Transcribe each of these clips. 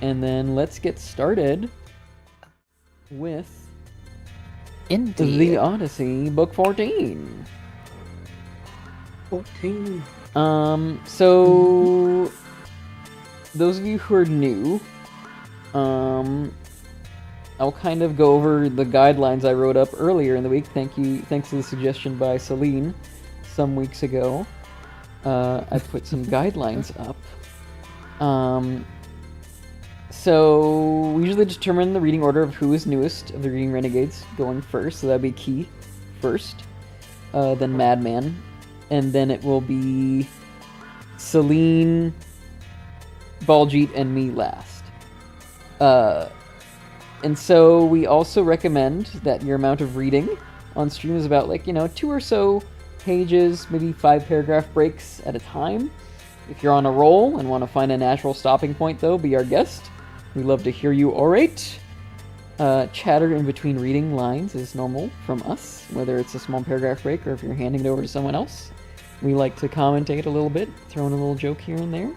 And then let's get started with Indeed. the Odyssey, Book 14. 14. So those of you who are new, I'll kind of go over the guidelines I wrote up earlier in the week. Thanks to the suggestion by Celine some weeks ago. I put some guidelines up. So we usually determine the reading order of who is newest of the Reading Renegades going first. So that'd be Key first, then Madman, and then it will be Celine, Baljeet, and me last. And so we also recommend that your amount of reading on stream is about 2 or so pages, maybe 5 paragraph breaks at a time. If you're on a roll and want to find a natural stopping point, though, be our guest. We love to hear you orate. Chatter in between reading lines is normal from us, whether it's a small paragraph break or if you're handing it over to someone else. We like to commentate a little bit, throw in a little joke here and there.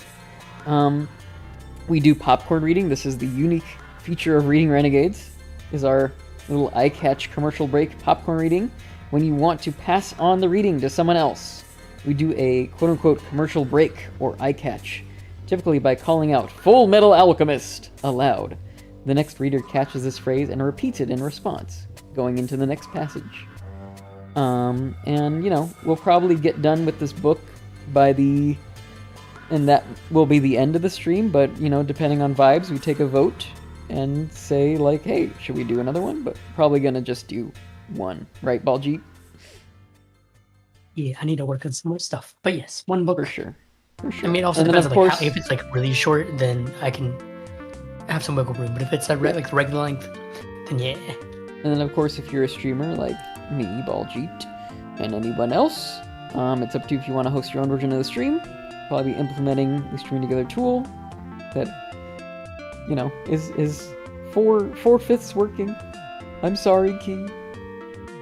We do popcorn reading. This is the unique feature of Reading Renegades, is our little eye-catch commercial break popcorn reading. When you want to pass on the reading to someone else, we do a quote-unquote commercial break or eye-catch, typically by calling out "Full Metal Alchemist" aloud. The next reader catches this phrase and repeats it in response, going into the next passage. And, we'll probably get done with this book and that will be the end of the stream, but, depending on vibes, we take a vote and say, hey, should we do another one? But probably gonna just do one, right, Baljeet? Yeah, I need to work on some more stuff. But yes, one book. For sure. I mean, it also And then, depends of on course, if it's really short, then I can have some wiggle room. But if it's the regular length, then yeah. And then, of course, if you're a streamer like me, Baljeet, and anyone else, it's up to you if you want to host your own version of the stream. Probably be implementing the Stream Together tool that, is 4/5 working. I'm sorry, Key.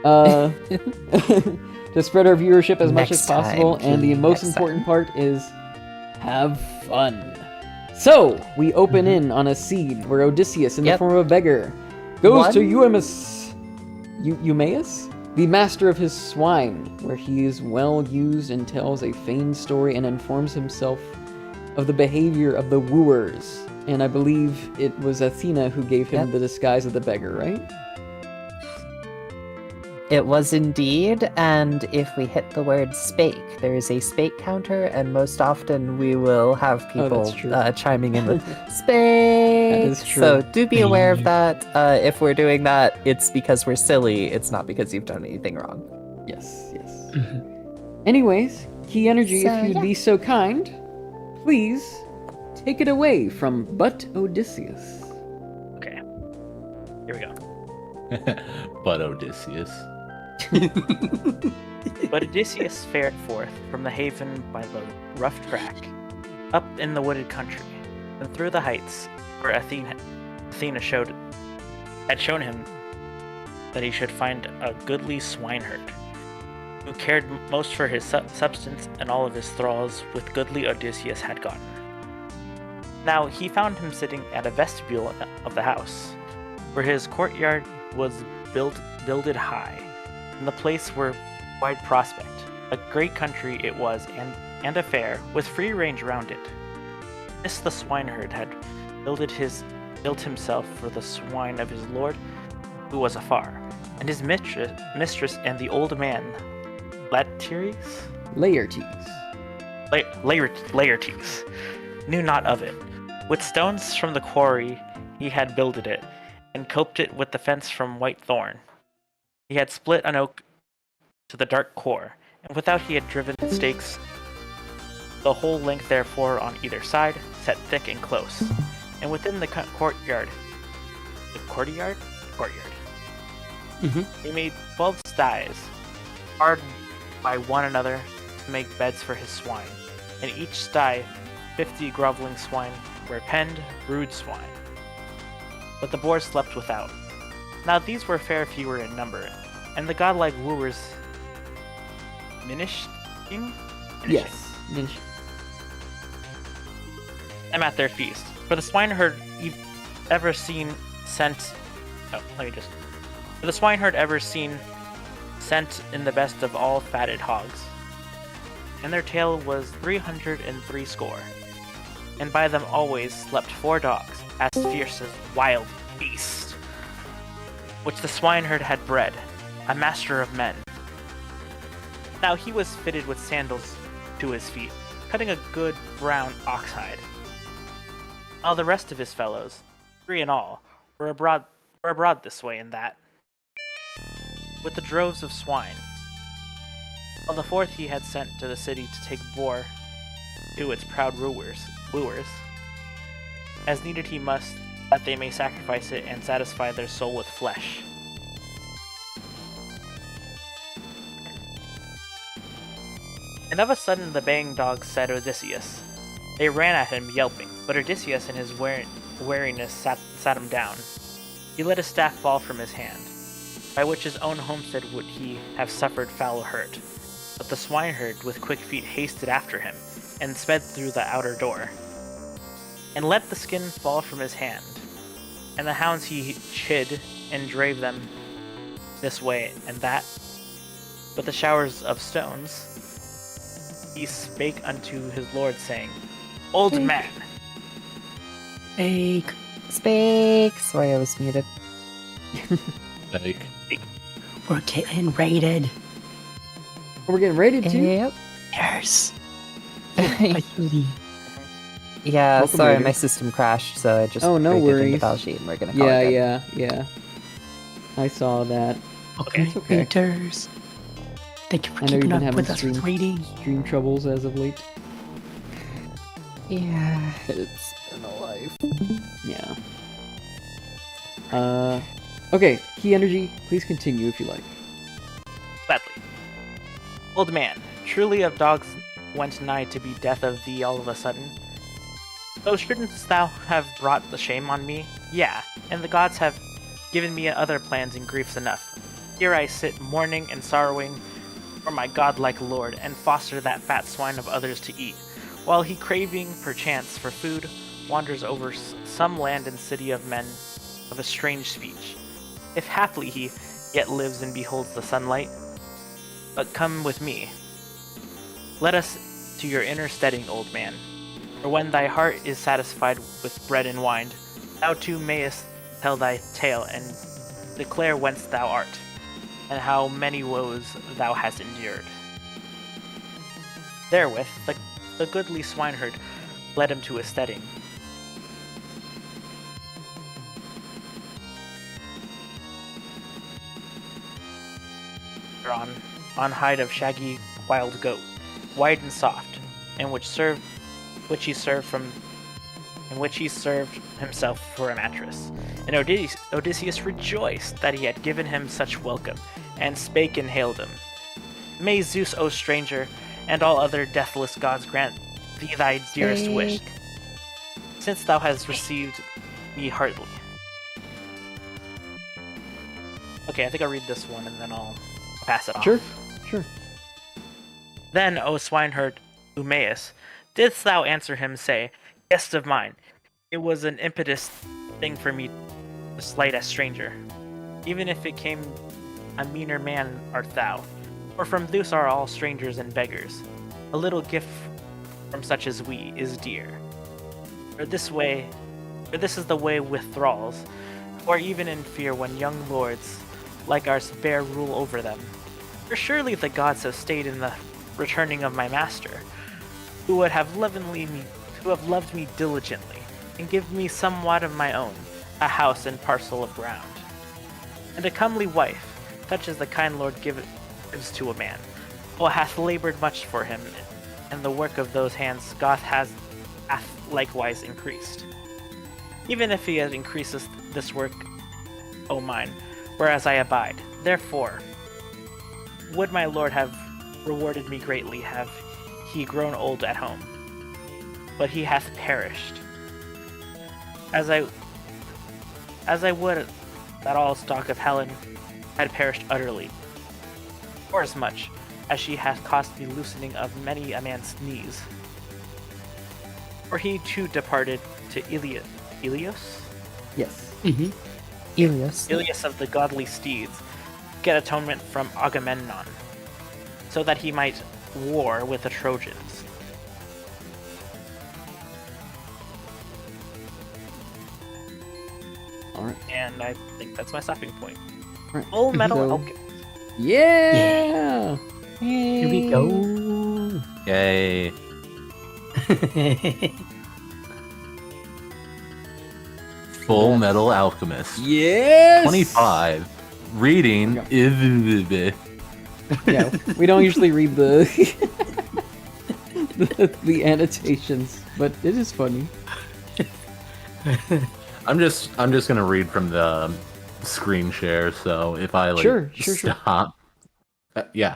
To spread our viewership as much as possible, and the most important part is have fun. So, we open in on a scene where Odysseus, in the form of a beggar, goes to Eumaeus, the master of his swine, where he is well used and tells a feigned story and informs himself of the behavior of the wooers. And I believe it was Athena who gave him the disguise of the beggar, right? It was indeed, and if we hit the word spake, there is a spake counter, and most often we will have people chiming in with spake. That is true. So do be aware of that. If we're doing that, it's because we're silly. It's not because you've done anything wrong. Yes. Anyways, Key Energy, if you'd be so kind, please take it away from But Odysseus. Okay. Here we go. But Odysseus. But Odysseus fared forth from the haven by the rough track, up in the wooded country, and through the heights, where Athena had shown him that he should find a goodly swineherd, who cared most for his substance, and all of his thralls with goodly Odysseus had gotten. Now he found him sitting at a vestibule of the house, where his courtyard was builded high, and the place were wide prospect. A great country it was, and a fair, with free range round it. This the swineherd had built himself for the swine of his lord, who was afar, and his mistress and the old man, Laertes, knew not of it. With stones from the quarry he had builded it, and coped it with the fence from white thorn. He had split an oak to the dark core, and without he had driven stakes the whole length therefore on either side, set thick and close. And within the courtyard, he made 12 sties, hard by one another to make beds for his swine, and each sty 50 groveling swine were penned brood swine. But the boars slept without. Now these were fair fewer in number, and the godlike wooers Yes. them at their feast, For the swineherd ever seen sent. Oh, let me just. For the swineherd ever seen sent in the best of all fatted hogs, and their tale was 303 score, and by them always slept 4 dogs, as fierce as wild beasts, which the swineherd had bred, a master of men. Now he was fitted with sandals to his feet, cutting a good brown ox hide. All the rest of his fellows, 3 in all, were abroad this way and that, with the droves of swine, while the 4th he had sent to the city to take boar to its proud wooers, as needed he must, that they may sacrifice it and satisfy their soul with flesh. And of a sudden the baying dogs said Odysseus. They ran at him yelping, but Odysseus in his wariness sat him down. He let his staff fall from his hand, by which his own homestead would he have suffered foul hurt. But the swineherd with quick feet hasted after him, and sped through the outer door, and let the skin fall from his hand. And the hounds he chid, and drave them this way and that. But the showers of stones he spake unto his lord, saying, Old Spake. man! Spake! Sorry, I was muted. Like, We're getting raided. We're getting raided too. Yep. Yes. Yeah, Welcome, sorry, Raider. my system crashed, so I just Oh, no created worries. the battle sheet and we're gonna call it good. Yeah. I saw that. Okay, It's okay. raiders. Thank you for I know you've keeping been up having with us with raiding. stream troubles as of late. Yeah, it's been a life. Yeah. Okay, key energy, please continue if you like. Gladly. Old man, truly of dogs went nigh to be death of thee all of a sudden. So shouldn't thou have brought the shame on me? Yeah, and the gods have given me other plans and griefs enough. Here I sit mourning and sorrowing for my godlike lord, and foster that fat swine of others to eat, while he craving perchance for food wanders over some land and city of men of a strange speech. If haply he yet lives and beholds the sunlight. But come with me. Let us to your inner steading, old man. For when thy heart is satisfied with bread and wine, thou too mayest tell thy tale and declare whence thou art, and how many woes thou hast endured. Therewith the goodly swineherd led him to his steading. On hide of shaggy wild goat, white and soft, and which he served himself for a mattress. And Odysseus rejoiced that he had given him such welcome, and spake and hailed him. May Zeus, O stranger, and all other deathless gods grant thee thy dearest wish, since thou hast received me heartily. Okay, I think I'll read this one and then I'll pass it off. Sure. Then, O swineherd Eumaeus, didst thou answer him, say, Guest of mine, it was an impious thing for me to slight a stranger, even if it came a meaner man art thou, for from Zeus are all strangers and beggars. A little gift from such as we is dear. For this is the way with thralls, or even in fear when young lords like ours bear rule over them. For surely the gods have stayed in the returning of my master, who have loved me diligently, and give me somewhat of my own, a house and parcel of ground, and a comely wife, such as the kind Lord gives to a man, who hath labored much for him, and the work of those hands God hath likewise increased. Even if he has increased this work, O mine, whereas I abide. Therefore, would my lord have rewarded me greatly, have he grown old at home. But he hath perished. As I would that all stock of Helen had perished utterly, or as much as she hath cost me loosening of many a man's knees. For he too departed to Ilios? Yes. Mm-hmm. Ilios. Of the godly steeds, get atonement from Agamemnon, so that he might war with the Trojans. All right. And I think that's my stopping point. All right. Full Metal So- Alchemist. Yeah. Here we go. Yay. Full Metal Alchemist. Yes. 25. Reading. Yeah, we don't usually read the the annotations, but it is funny. I'm just gonna read from the screen share. So if I like Sure. stop, yeah.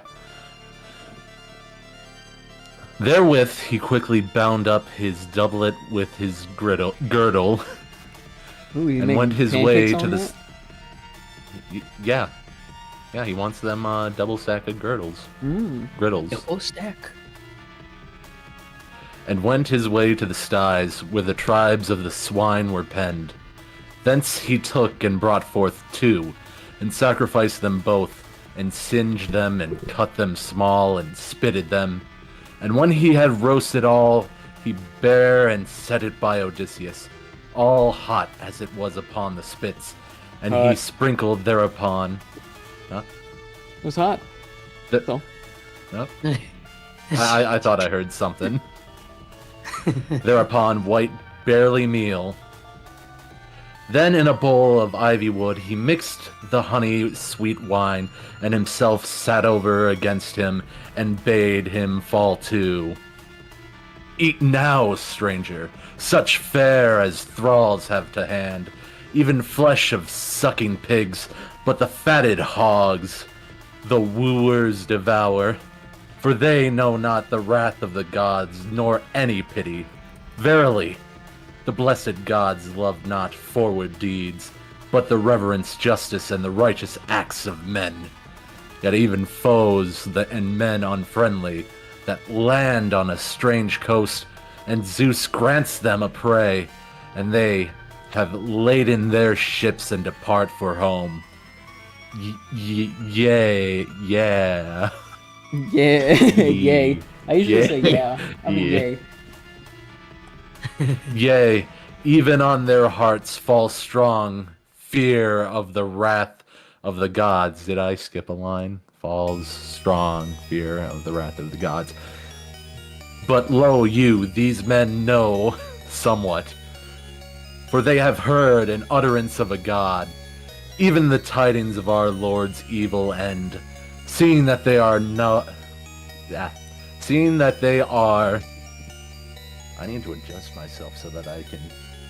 Therewith he quickly bound up his doublet with his girdle, Ooh, you and make went his pancakes way on to the. that? Yeah, he wants them double stack of griddles. Double stack. And went his way to the styes where the tribes of the swine were penned. Thence he took and brought forth 2, and sacrificed them both, and singed them, and cut them small, and spitted them. And when he had roasted all, he bare and set it by Odysseus, all hot as it was upon the spits, and he sprinkled thereupon. It was hot. That, So. no? I thought I heard something. Thereupon white barley meal. Then in a bowl of ivy wood he mixed the honey sweet wine, and himself sat over against him, and bade him fall to. Eat now, stranger, such fare as thralls have to hand, even flesh of sucking pigs, but the fatted hogs the wooers devour. For they know not the wrath of the gods, nor any pity. Verily, the blessed gods love not forward deeds, but the reverence justice and the righteous acts of men. Yet even foes and men unfriendly, that land on a strange coast, and Zeus grants them a prey, and they have laden their ships and depart for home. Yay, yeah. Yeah, yay. I usually say yeah. I mean Yeah. yay. Yea, even on their hearts fall strong fear of the wrath of the gods. Did I skip a line? Falls strong fear of the wrath of the gods. But lo you, these men know somewhat, for they have heard an utterance of a god, even the tidings of our Lord's evil end, seeing that they are I need to adjust myself so that I can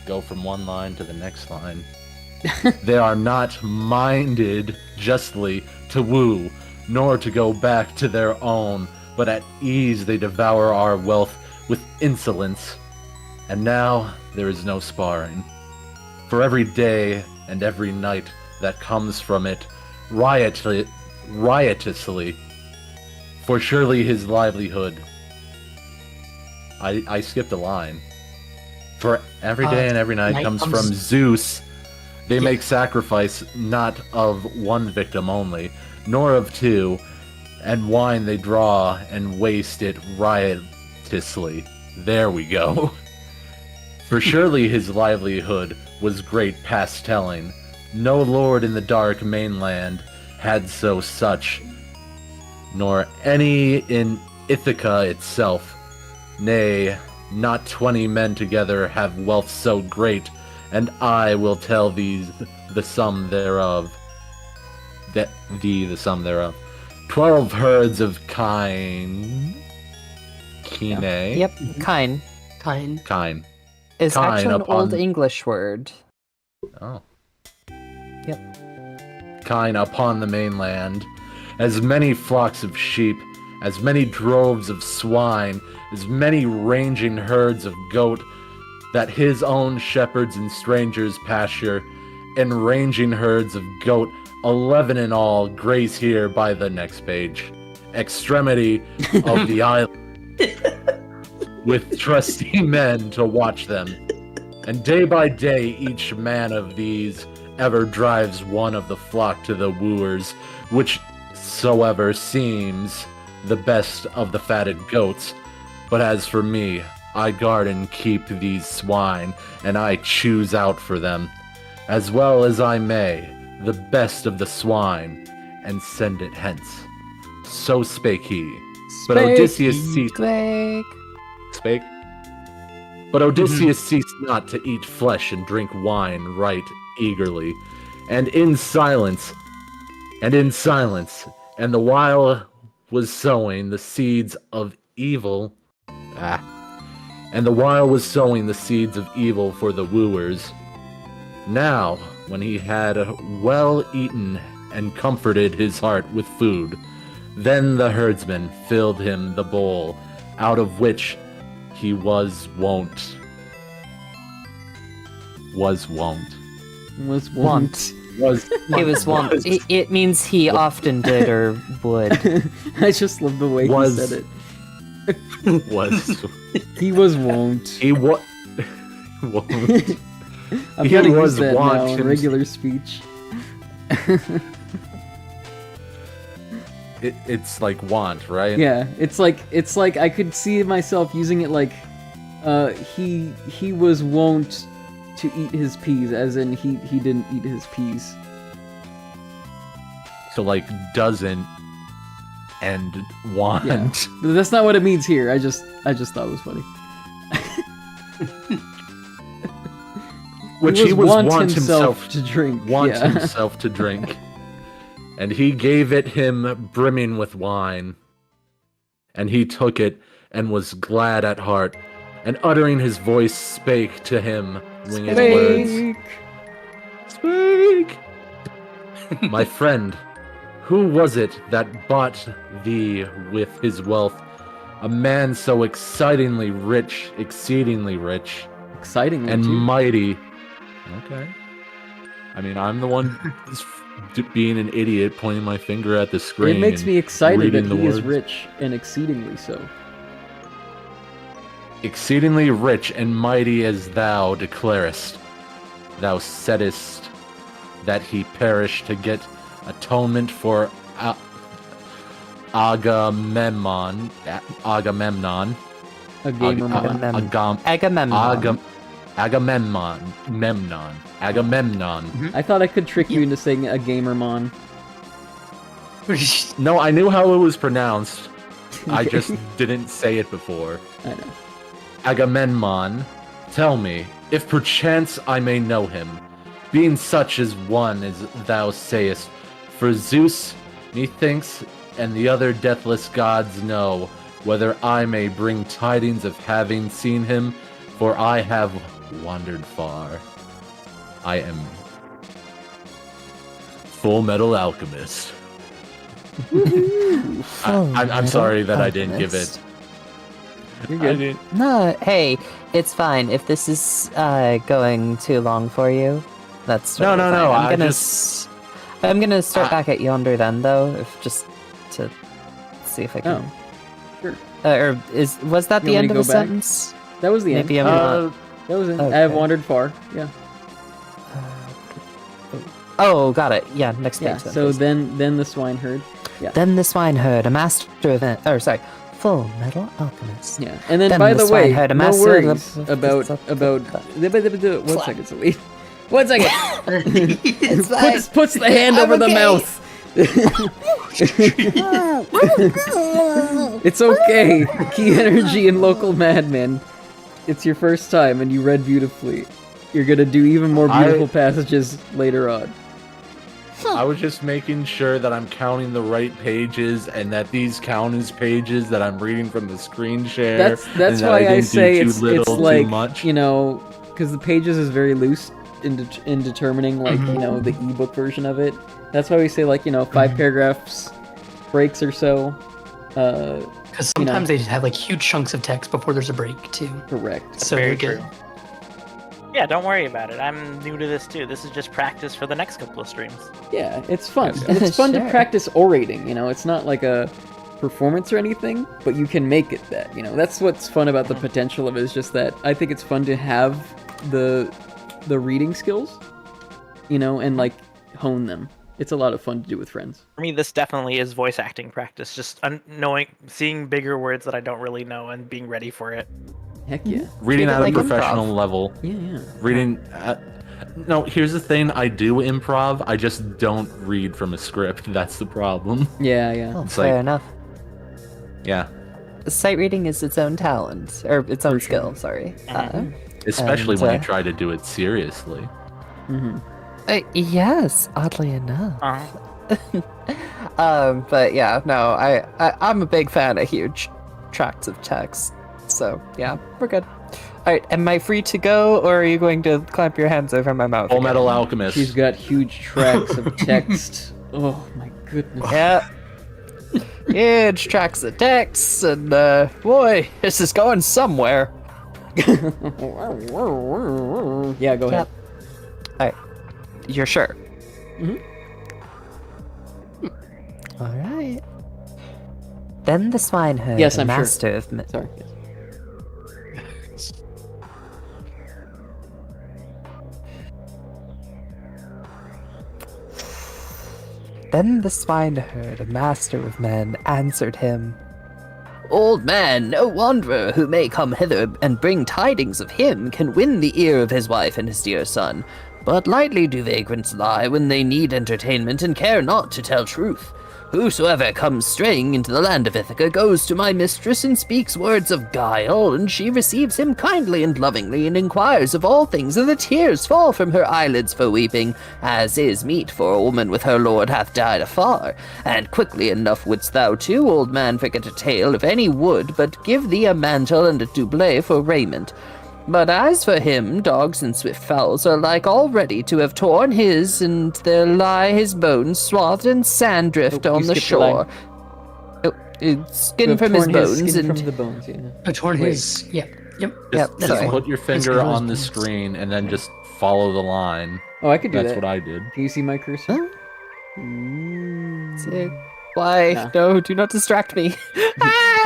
go from one line to the next line. They are not minded justly to woo, nor to go back to their own, but at ease they devour our wealth with insolence. And now there is no sparring. For every day and every night that comes from it, riotously, for surely his livelihood. I skipped a line. For every day and every night comes from Zeus. They make sacrifice not of one victim only, nor of 2, and wine they draw and waste it riotously. There we go. For surely his livelihood was great past telling. No lord in the dark mainland had so such, nor any in Ithaca itself. Nay, not 20 men together have wealth so great, and I will tell thee the sum thereof. The sum thereof. 12 herds of kine. Yep, kine. Kine. Kine. Is Kine actually an upon- old English word. Oh. Yep. Kine upon the mainland, as many flocks of sheep, as many droves of swine, as many ranging herds of goat, that his own shepherds and strangers pasture, and ranging herds of goat, 11 in all, graze here by the next page, extremity of the island, with trusty men to watch them. And day by day, each man of these ever drives one of the flock to the wooers, whichsoever seems the best of the fatted goats. But as for me, I guard and keep these swine, and I choose out for them, as well as I may, the best of the swine, and send it hence. So spake he. But Odysseus ceased. Spake. But Odysseus ceased not to eat flesh and drink wine right eagerly, and in silence, and the while was sowing the seeds of evil. And the while was sowing the seeds of evil for the wooers. Now, when he had well eaten and comforted his heart with food, then the herdsman filled him the bowl, out of which he was wont. Was wont. Was wont. Was. He was wont. It means he often did or would. I just love the way he said it. Was. He was wont. He was. Won't. I'm He gonna use was that wont now in him- regular speech. It's like want, right? Yeah, it's like I could see myself using it like, he was wont to eat his peas, as in he didn't eat his peas. So like doesn't and want. Yeah. But that's not what it means here. I just thought it was funny. Which he was want himself to drink. Want yeah. himself to drink. And he gave it him brimming with wine. And he took it and was glad at heart, and uttering his voice spake to him winged words. Speak! My friend, who was it that bought thee with his wealth? A man so exceedingly rich, Exciting. and too. mighty. Okay. I mean, I'm the one who's being an idiot, pointing my finger at the screen. It makes and me excited that reading the he is words. rich and exceedingly so. Exceedingly rich and mighty as thou declarest. Thou saidst that he perished to get atonement for Agamemnon. Agamemnon. Agamemnon. I thought I could trick you into saying a gamermon. No, I knew how it was pronounced. I just didn't say it before. I know. Agamemnon, tell me, if perchance I may know him, being such as one as thou sayest, for Zeus, methinks, and the other deathless gods know, whether I may bring tidings of having seen him, for I have wandered far. I am Full Metal Alchemist. I'm sorry that I didn't give it. You're I good. didn't. No, hey, it's fine. If this is going too long for you, that's No, totally no, no, fine. I I'm gonna start back at yonder then, though, if just to see if I can. Oh, sure. Was that You the want me end to of the go back? sentence? That was the Maybe end. I'm not. That was it. I Okay. have wandered far. Yeah. Oh, got it. Yeah, next Yeah. page. So please. then the swineherd. Yeah. Then the swineherd, a master of Full Metal Alchemist. Yeah. And then, Then by the the way, swineherd, a no master of worries the- about 1 second, Celine. 1 second. It's fine. Puts the hand over the okay. mouth. It's okay. Key energy and local madman. It's your first time and you read beautifully. You're gonna do even more beautiful passages later on. I was just making sure that I'm counting the right pages and that these count as pages that I'm reading from the screen share. That's and that why I didn't do say too it's little, like, too much. you know, because the pages is very loose in determining, like, you know, the ebook version of it. That's why we say, like, you know, 5 paragraphs breaks or so. Because sometimes they just have like huge chunks of text before there's a break too. Correct. So very you're good. true. Yeah, don't worry about it. I'm new to this too. This is just practice for the next couple of streams. Yeah, it's fun. Yes. And it's fun to Sure. practice orating, you know, it's not like a performance or anything, but you can make it that, you know. That's what's fun about the potential of it, is just that I think it's fun to have the reading skills, and like hone them. It's a lot of fun to do with friends. For me, this definitely is voice acting practice. Just seeing bigger words that I don't really know and being ready for it. Heck yeah. Reading Treat it at like a professional improv. level. Yeah. Reading. No, here's the thing. I do improv. I just don't read from a script. That's the problem. Yeah. Oh, It's fair like- enough. Yeah. Sight reading is its own talent, or its own skill. Sorry. Especially And, when you try to do it seriously. Yes, oddly enough. Uh-huh. But yeah, no, I'm a big fan of huge tracts of text. So yeah, we're good. All right, am I free to go, or are you going to clamp your hands over my mouth? Full again? Metal Alchemist. She's got huge tracts of text. Oh my goodness. Yeah. Huge tracts of text, and boy, this is going somewhere. Yeah, go ahead. Yep. All right, you're sure? All right. Then the swineherd, Yes, the I'm sure. master of Sorry. Yes. Then the swineherd, a master of men, answered him, Old man, no wanderer who may come hither and bring tidings of him can win the ear of his wife and his dear son. But lightly do vagrants lie when they need entertainment and care not to tell truth. Whosoever comes straying into the land of Ithaca goes to my mistress and speaks words of guile, and she receives him kindly and lovingly, and inquires of all things, and the tears fall from her eyelids for weeping, as is meet for a woman with her lord hath died afar. And quickly enough wouldst thou too, old man, forget a tale, if any would, but give thee a mantle and a doublet for raiment. But as for him, dogs and swift fowls are like already to have torn his, and there lie his bones swathed in sand drift Oh, on you the skipped the line. shore. Skin Who have from his torn bones skin and from the bones. Yeah. Torn Wait. his. Yep. Yep, Just sorry. put your finger It's on the gross. screen and then just follow the line. Oh, I could do That's that. what I did. Can you see my cursor? Huh? Why? No. No, do not distract me.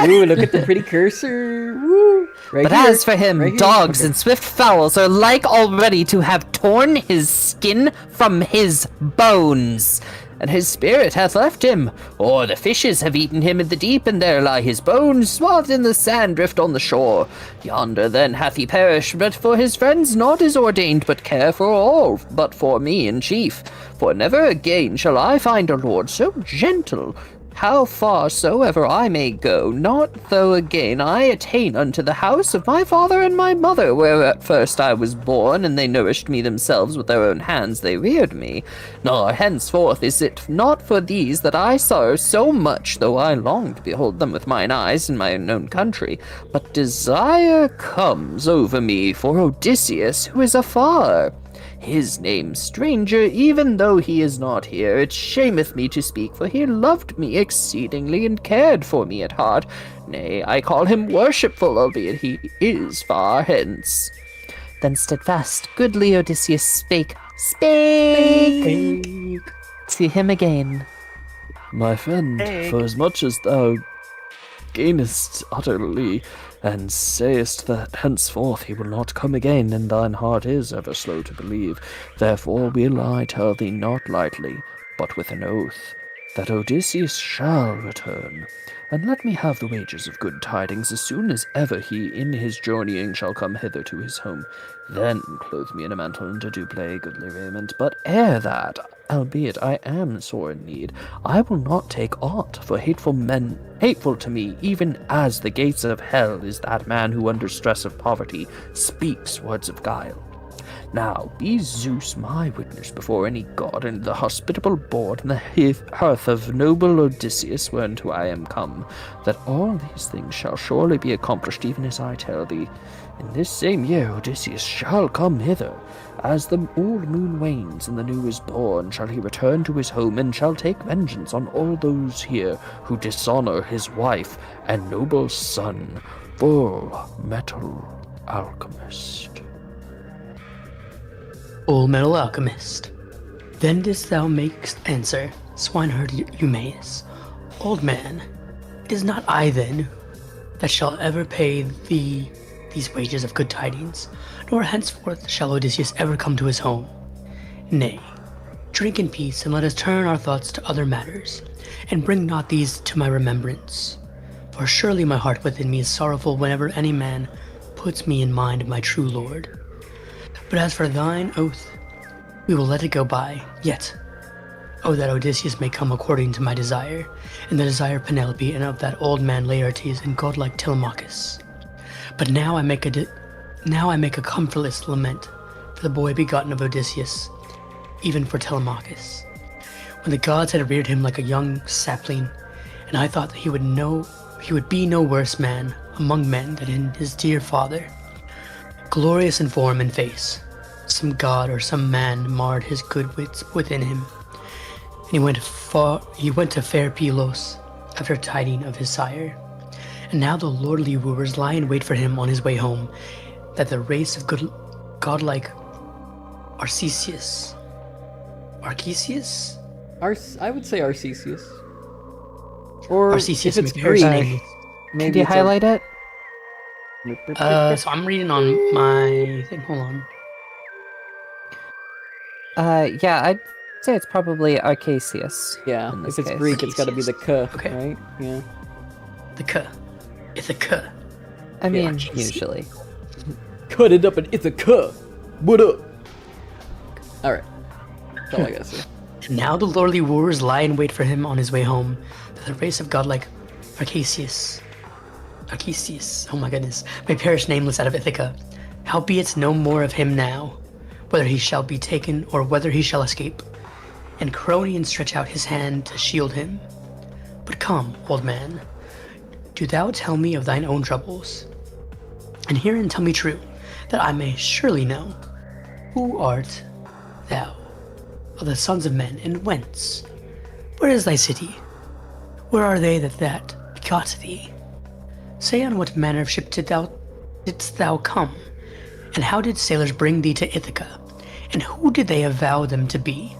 Ooh, look at the pretty cursor. Woo. Right But here. as for him, Right here. dogs Okay. and swift fowls are like already to have torn his skin from his bones. And his spirit hath left him, or the fishes have eaten him in the deep, and there lie his bones, swathed in the sand drift on the shore. Yonder then hath he perished, but for his friends naught is ordained but care for all, but for me in chief. For never again shall I find a lord so gentle, how far soever I may go, not though again I attain unto the house of my father and my mother, where at first I was born, and they nourished me themselves with their own hands, they reared me. Nor henceforth is it not for these that I sorrow so much, though I long to behold them with mine eyes in my own country. But desire comes over me for Odysseus, who is afar. His name stranger, even though he is not here, it shameth me to speak, for he loved me exceedingly and cared for me at heart. Nay, I call him worshipful, albeit he is far hence. Then steadfast, goodly Odysseus spake to him again. My friend, for as much as thou gainest utterly, and sayest that henceforth he will not come again, and thine heart is ever slow to believe, therefore will I tell thee not lightly, but with an oath, that Odysseus shall return, and let me have the wages of good tidings as soon as ever he in his journeying shall come hither to his home. Then clothe me in a mantle and a doublet, goodly raiment, but ere that, albeit I am sore in need, I will not take aught for hateful men, hateful to me, even as the gates of hell is that man who under stress of poverty speaks words of guile. Now be Zeus my witness before any god, and the hospitable board and the hearth of noble Odysseus whereunto I am come, that all these things shall surely be accomplished even as I tell thee. In this same year Odysseus shall come hither. As the old moon wanes and the new is born, shall he return to his home, and shall take vengeance on all those here who dishonor his wife and noble son. Full Metal Alchemist. Full Metal Alchemist. Then didst thou make answer, swineherd Eumaeus, Old man, it is not I then that shall ever pay thee these wages of good tidings, nor henceforth shall Odysseus ever come to his home. Nay, drink in peace, and let us turn our thoughts to other matters, and bring not these to my remembrance. For surely my heart within me is sorrowful whenever any man puts me in mind of my true lord. But as for thine oath, we will let it go by, yet, oh, that Odysseus may come according to my desire, and the desire of Penelope, and of that old man Laertes, and godlike Telemachus. But now I make a comfortless lament for the boy begotten of Odysseus, even for Telemachus. When the gods had reared him like a young sapling, and I thought that he would be no worse man among men than his dear father. Glorious in form and face, some god or some man marred his good wits within him, and he went to fair Pylos after tiding of his sire. And now the lordly wooers lie in wait for him on his way home, that the race of godlike Arcesius. I would say Arcesius. Or Arcesius if it's may perish Greek, nameless. maybe Could you it's highlight it? So I'm reading on my thing. Hold on. Yeah, I'd say it's probably Arcesius. Yeah, in if this it's case. Greek, it's got to be the k, Okay. right? Yeah. The K. It's a K. I mean, Arcesius. usually. Cut it up and it's a k. What up? All right. That's all I gotta say. And now the lordly wooers lie in wait for him on his way home, that the race of godlike Arcesius, oh my goodness, may perish nameless out of Ithaca. Howbeit no more of him now, whether he shall be taken or whether he shall escape. And Cronion stretch out his hand to shield him. But come, old man, do thou tell me of thine own troubles, and herein tell me true, that I may surely know. Who art thou of the sons of men, and whence? Where is thy city? Where are they that begot thee? Say, on what manner of ship didst thou come? And how did sailors bring thee to Ithaca? And who did they avow them to be?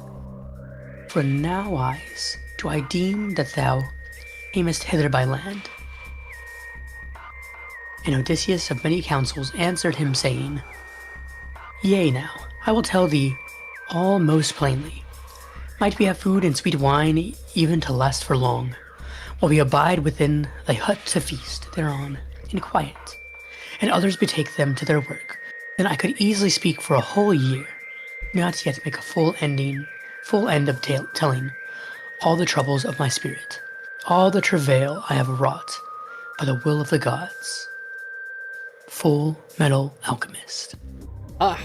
For now eyes do I deem that thou camest hither by land. And Odysseus of many counsels answered him, saying, Yea, now, I will tell thee all most plainly. Might we have food and sweet wine even to last for long, while we abide within thy hut to feast thereon in quiet, and others betake them to their work, then I could easily speak for a whole year, not yet make a full end of telling all the troubles of my spirit, all the travail I have wrought by the will of the gods. Full Metal Alchemist. Ah!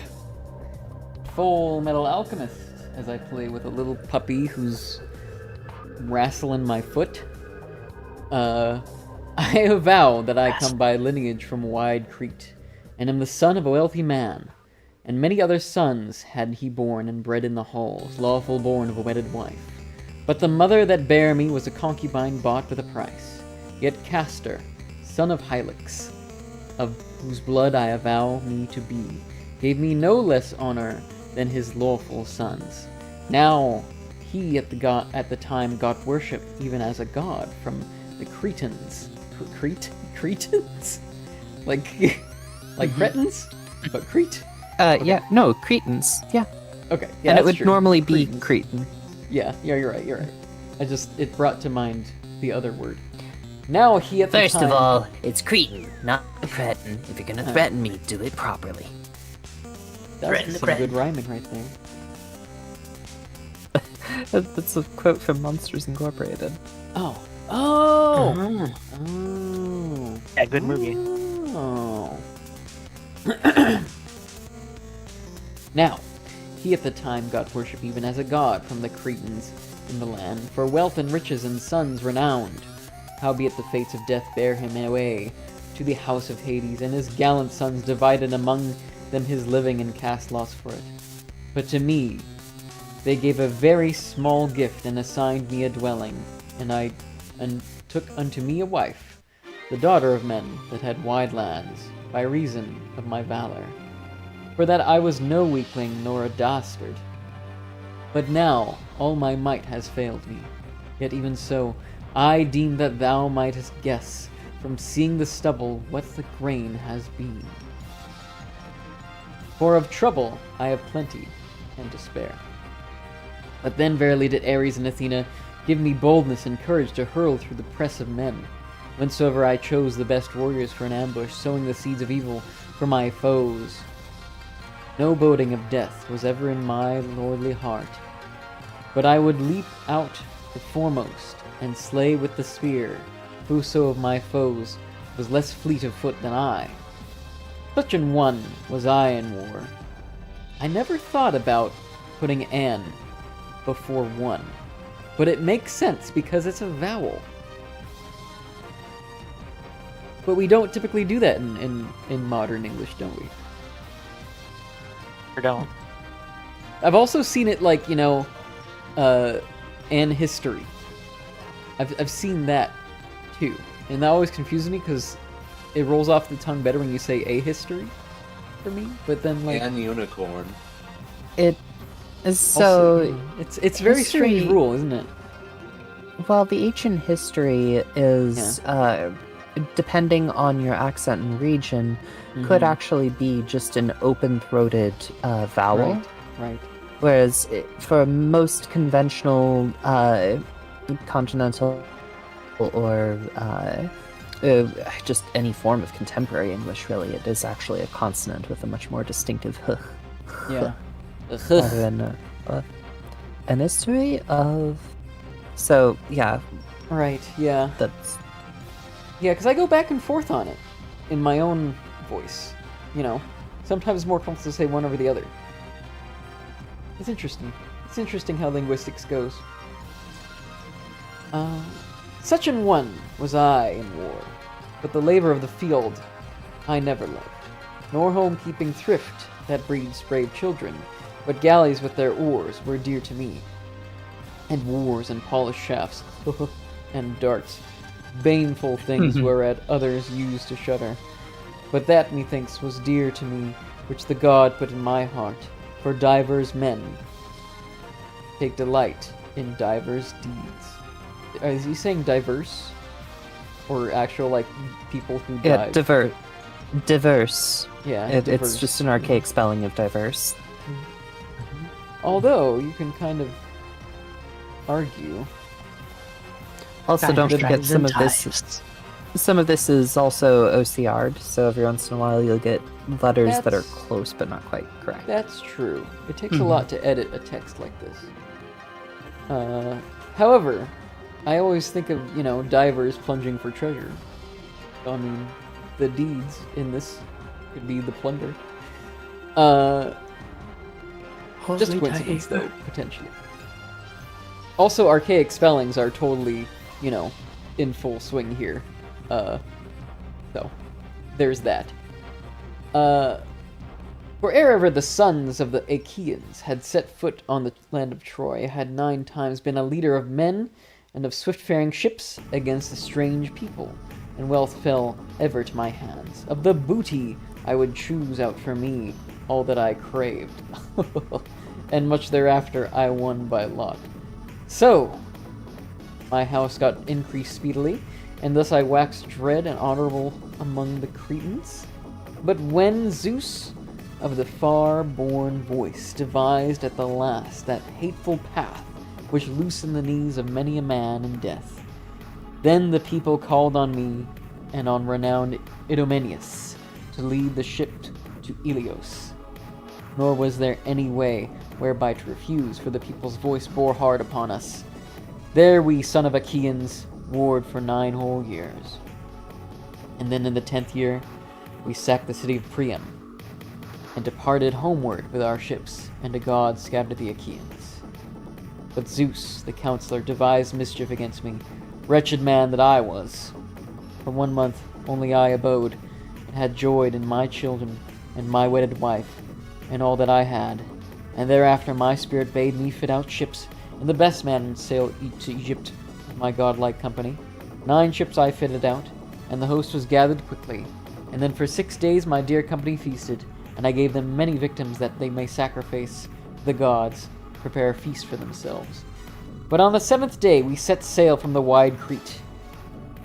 Full Metal Alchemist, as I play with a little puppy who's wrestling my foot. I avow that I come by lineage from wide Crete, and am the son of a wealthy man, and many other sons had he borne and bred in the halls, lawful born of a wedded wife. But the mother that bare me was a concubine bought with a price. Yet Castor, son of Hylix, of whose blood I avow me to be, gave me no less honor than his lawful sons. Now he at the time got worship even as a god from the Cretans. Cretans? Like Cretans? But Crete? Yeah, no, Cretans. Yeah. Okay, yeah, And it that's would true. normally be Cretans. Cretan. Yeah, you're right. It brought to mind the other word. Now he at the First time... of all, it's Cretan, not Cretan. If you're gonna threaten me, do it properly. That's some good rhyming right there. That's a quote from Monsters Incorporated. Oh. Yeah, good movie. Oh. Now, he at the time got worship even as a god from the Cretans in the land, for wealth and riches and sons renowned. Howbeit the fates of death bear him away to the house of Hades, and his gallant sons divided among them his living and cast lots for it. But to me they gave a very small gift, and assigned me a dwelling, and took unto me a wife, the daughter of men that had wide lands, by reason of my valor. For that I was no weakling nor a dastard. But now all my might has failed me. Yet even so, I deem that thou mightest guess from seeing the stubble what the grain has been. For of trouble I have plenty, and to spare. But then verily did Ares and Athena give me boldness and courage to hurl through the press of men, whensoever I chose the best warriors for an ambush, sowing the seeds of evil for my foes. No boding of death was ever in my lordly heart, but I would leap out the foremost, and slay with the spear whoso of my foes was less fleet of foot than I. Such an one was I in war. I never thought about putting an before one, but it makes sense because it's a vowel. But we don't typically do that in modern English, don't we? Or don't. I've also seen it like, an history. I've seen that too. And that always confuses me because it rolls off the tongue better when you say a history for me. But then like And unicorn. It is so. also, it's a very strange history- rule, isn't it? Well, the ancient history is, depending on your accent and region, could actually be just an open-throated vowel. Right. Whereas for most conventional continental or just any form of contemporary English, really, it is actually a consonant with a much more distinctive h. Yeah. Rather than an history of. So yeah, Right. Yeah. that's Yeah, because I go back and forth on it in my own voice. Sometimes it's more comfortable to say one over the other. It's interesting. It's interesting how linguistics goes. Such an one was I in war, but the labor of the field I never loved, nor home-keeping thrift that breeds brave children, but galleys with their oars were dear to me, and wars and polished shafts, and darts, baneful things whereat others used to shudder. But that, methinks, was dear to me, which the god put in my heart, for divers men take delight in divers deeds. Is he saying diverse? Or actual, like, people who died? diverse. Yeah, It's diverse. just an archaic spelling of diverse. Although, you can kind of argue. Also, don't forget Dragons some and of this. Tides. Some of this is also OCR'd, so every once in a while you'll get letters that are That's- close but not quite correct. That's true. It takes a lot to edit a text like this. However, I always think of, divers plunging for treasure. I mean, the deeds in this could be the plunder. Just Holy coincidence, tiger. though, potentially. Also, archaic spellings are totally, in full swing here. So, there's that. For ere ever the sons of the Achaeans had set foot on the land of Troy, had 9 times been a leader of men and of swift-faring ships against a strange people, and wealth fell ever to my hands. Of the booty I would choose out for me all that I craved, and much thereafter I won by lot. So, my house got increased speedily, and thus I waxed dread and honorable among the Cretans. But when Zeus of the far-born voice devised at the last that hateful path which loosened the knees of many a man in death, then the people called on me and on renowned Idomeneus to lead the ship to Ilios. Nor was there any way whereby to refuse, for the people's voice bore hard upon us. There we, son of Achaeans, warred for 9 whole years. And then in the 10th year, we sacked the city of Priam, and departed homeward with our ships, and a god scattered the Achaeans. But Zeus, the counselor, devised mischief against me, wretched man that I was. For 1 month only I abode, and had joyed in my children, and my wedded wife, and all that I had. And thereafter my spirit bade me fit out ships, and the best man sail to Egypt with my godlike company. 9 ships I fitted out, and the host was gathered quickly. And then for 6 days my dear company feasted, and I gave them many victims that they may sacrifice to the gods, prepare a feast for themselves. But on the 7th day we set sail from the wide Crete,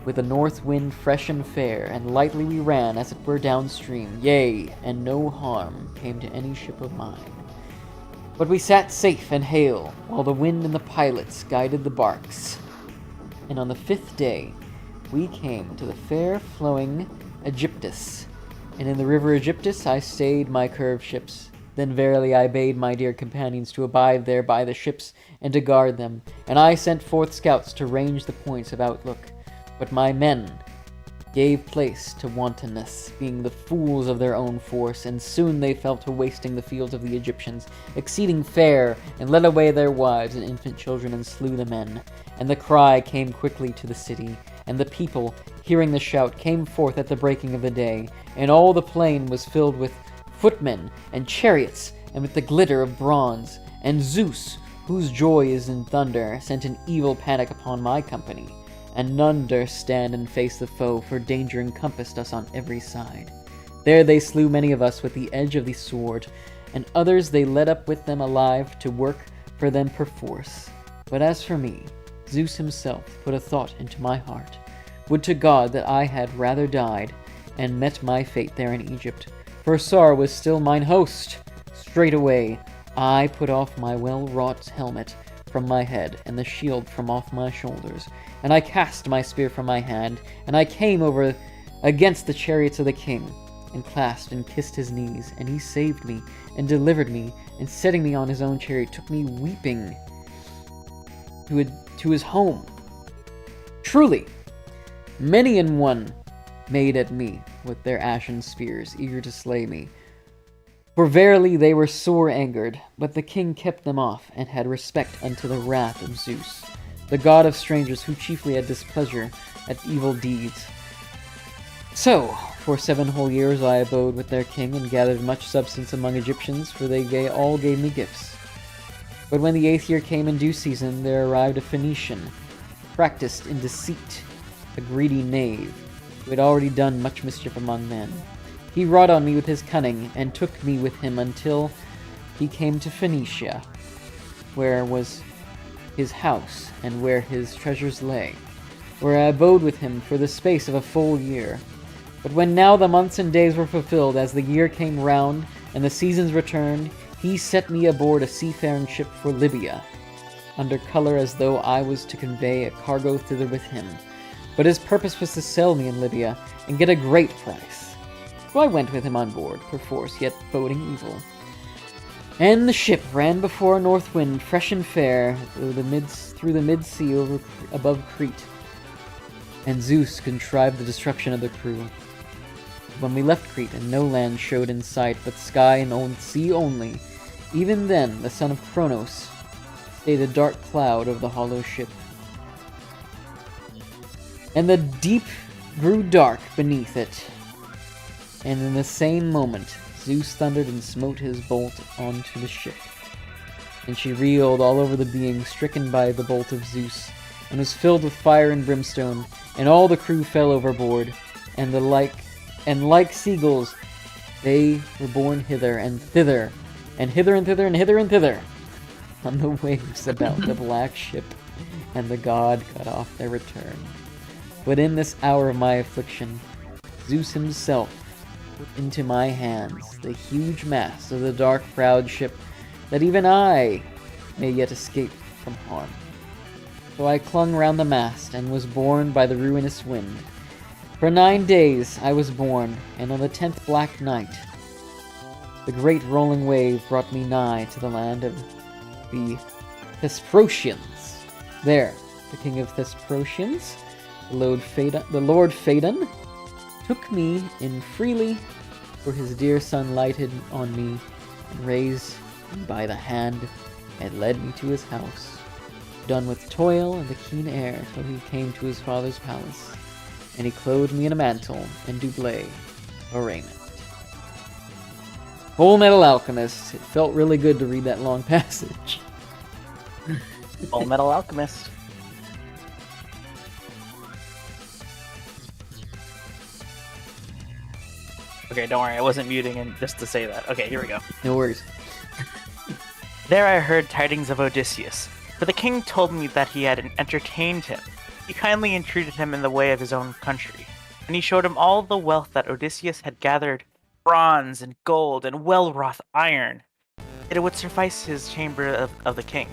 with the north wind fresh and fair, and lightly we ran as it were downstream, yea, and no harm came to any ship of mine. But we sat safe and hale, while the wind and the pilots guided the barks. And on the 5th day, we came to the fair flowing Aegyptus, and in the river Aegyptus I stayed my curved ships. Then verily I bade my dear companions to abide there by the ships and to guard them, and I sent forth scouts to range the points of outlook. But my men gave place to wantonness, being the fools of their own force, and soon they fell to wasting the fields of the Egyptians, exceeding fair, and led away their wives and infant children, and slew the men. And the cry came quickly to the city, and the people, hearing the shout, came forth at the breaking of the day, and all the plain was filled with footmen and chariots, and with the glitter of bronze. And Zeus, whose joy is in thunder, sent an evil panic upon my company, and none durst stand and face the foe, for danger encompassed us on every side. There they slew many of us with the edge of the sword, and others they led up with them alive to work for them perforce. But as for me, Zeus himself put a thought into my heart. Would to God that I had rather died, and met my fate there in Egypt, for Sar was still mine host. Straightway I put off my well-wrought helmet from my head, and the shield from off my shoulders, and I cast my spear from my hand, and I came over against the chariots of the king, and clasped and kissed his knees, and he saved me, and delivered me, and setting me on his own chariot, took me weeping to his home. Truly, many an one made at me with their ashen spears, eager to slay me. For verily they were sore angered, but the king kept them off, and had respect unto the wrath of Zeus, the god of strangers, who chiefly had displeasure at evil deeds. So, for 7 whole years I abode with their king, and gathered much substance among Egyptians, for they all gave me gifts. But when the 8th year came in due season, there arrived a Phoenician, practiced in deceit, a greedy knave, who had already done much mischief among men. He wrought on me with his cunning, and took me with him until he came to Phoenicia, where was his house, and where his treasures lay, where I abode with him for the space of a full year. But when now the months and days were fulfilled, as the year came round, and the seasons returned, he set me aboard a seafaring ship for Libya, under colour as though I was to convey a cargo thither with him. But his purpose was to sell me in Libya, and get a great price. So I went with him on board, perforce, yet boding evil. And the ship ran before a north wind, fresh and fair, through the mid-sea above Crete. And Zeus contrived the destruction of the crew. When we left Crete, and no land showed in sight, but sky and sea only, even then the son of Kronos stayed a dark cloud over the hollow ship. And the deep grew dark beneath it, and in the same moment Zeus thundered and smote his bolt onto the ship. And she reeled all over the being stricken by the bolt of Zeus, and was filled with fire and brimstone, and all the crew fell overboard, and like seagulls they were borne hither and thither, and hither and thither and hither and thither, on the waves about the black ship, and the god cut off their return. But in this hour of my affliction, Zeus himself put into my hands the huge mast of the dark proud ship, that even I may yet escape from harm. So I clung round the mast, and was borne by the ruinous wind. For 9 days I was borne, and on the 10th black night, the great rolling wave brought me nigh to the land of the Thesprotians. There, the king of Thesprotians, the Lord Phaedon, took me in freely, for his dear son lighted on me, and raised me by the hand, and led me to his house, done with toil and the keen air, till he came to his father's palace, and he clothed me in a mantle and doublet, or raiment. Full Metal Alchemist. It felt really good to read that long passage. Full Metal Alchemist. Okay, don't worry, I wasn't muting in just to say that. Okay, here we go. No worries. There I heard tidings of Odysseus, for the king told me that he had entertained him, He kindly entreated him in the way of his own country, and he showed him all the wealth that Odysseus had gathered, bronze and gold and well-wrought iron. It would suffice his chamber of the king.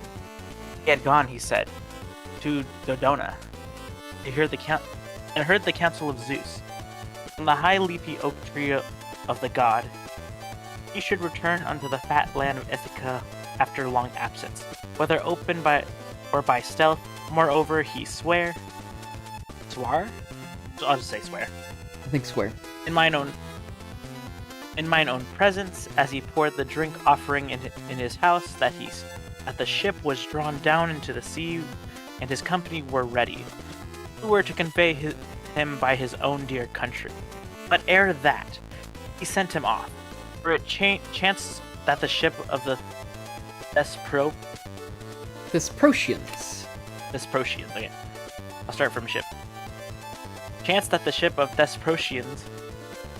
He had gone, he said, to Dodona, to hear heard the counsel of Zeus. From the high leafy oak tree of the god, he should return unto the fat land of Ithaca after long absence, whether open or by stealth. Moreover, he swore? I'll just say swear. I think swear. In mine own presence, as he poured the drink offering in his house, that the ship was drawn down into the sea, and his company were ready, who were to convey him by his own dear country. But ere that, he sent him off, for it chanced that the ship of the Thesprotians. Okay. I'll start from ship. Chanced that the ship of Thesprotians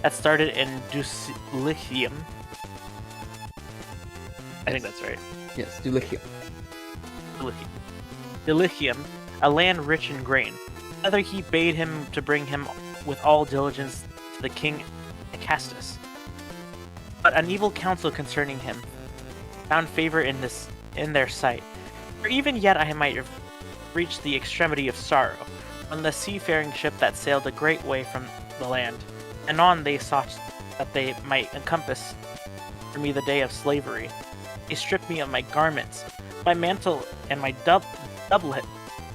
had started in Dulichium. I think that's right. Yes, Dulichium. Dulichium, a land rich in grain. Other he bade him to bring him with all diligence to the king Acastus. But an evil counsel concerning him found favor in their sight. For even yet I might have reached the extremity of sorrow, when the seafaring ship that sailed a great way from the land, and on they sought that they might encompass for me the day of slavery. They stripped me of my garments, my mantle and my doublet,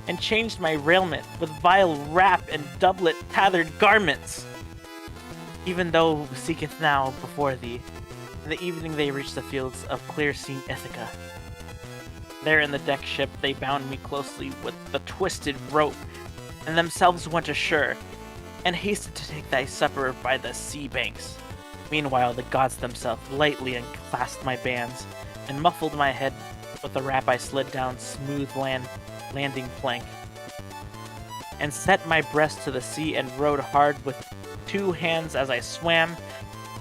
and changed my raiment with vile wrap and doublet tathered garments. Even though seeketh now before thee, in the evening they reached the fields of clear-seen Ithaca. There in the deck ship they bound me closely with the twisted rope, and themselves went ashore, and hasted to take thy supper by the sea banks. Meanwhile the gods themselves lightly unclasped my bands, and muffled my head with the wrap. I slid down smooth landing plank, and set my breast to the sea, and rowed hard with 2 hands as I swam,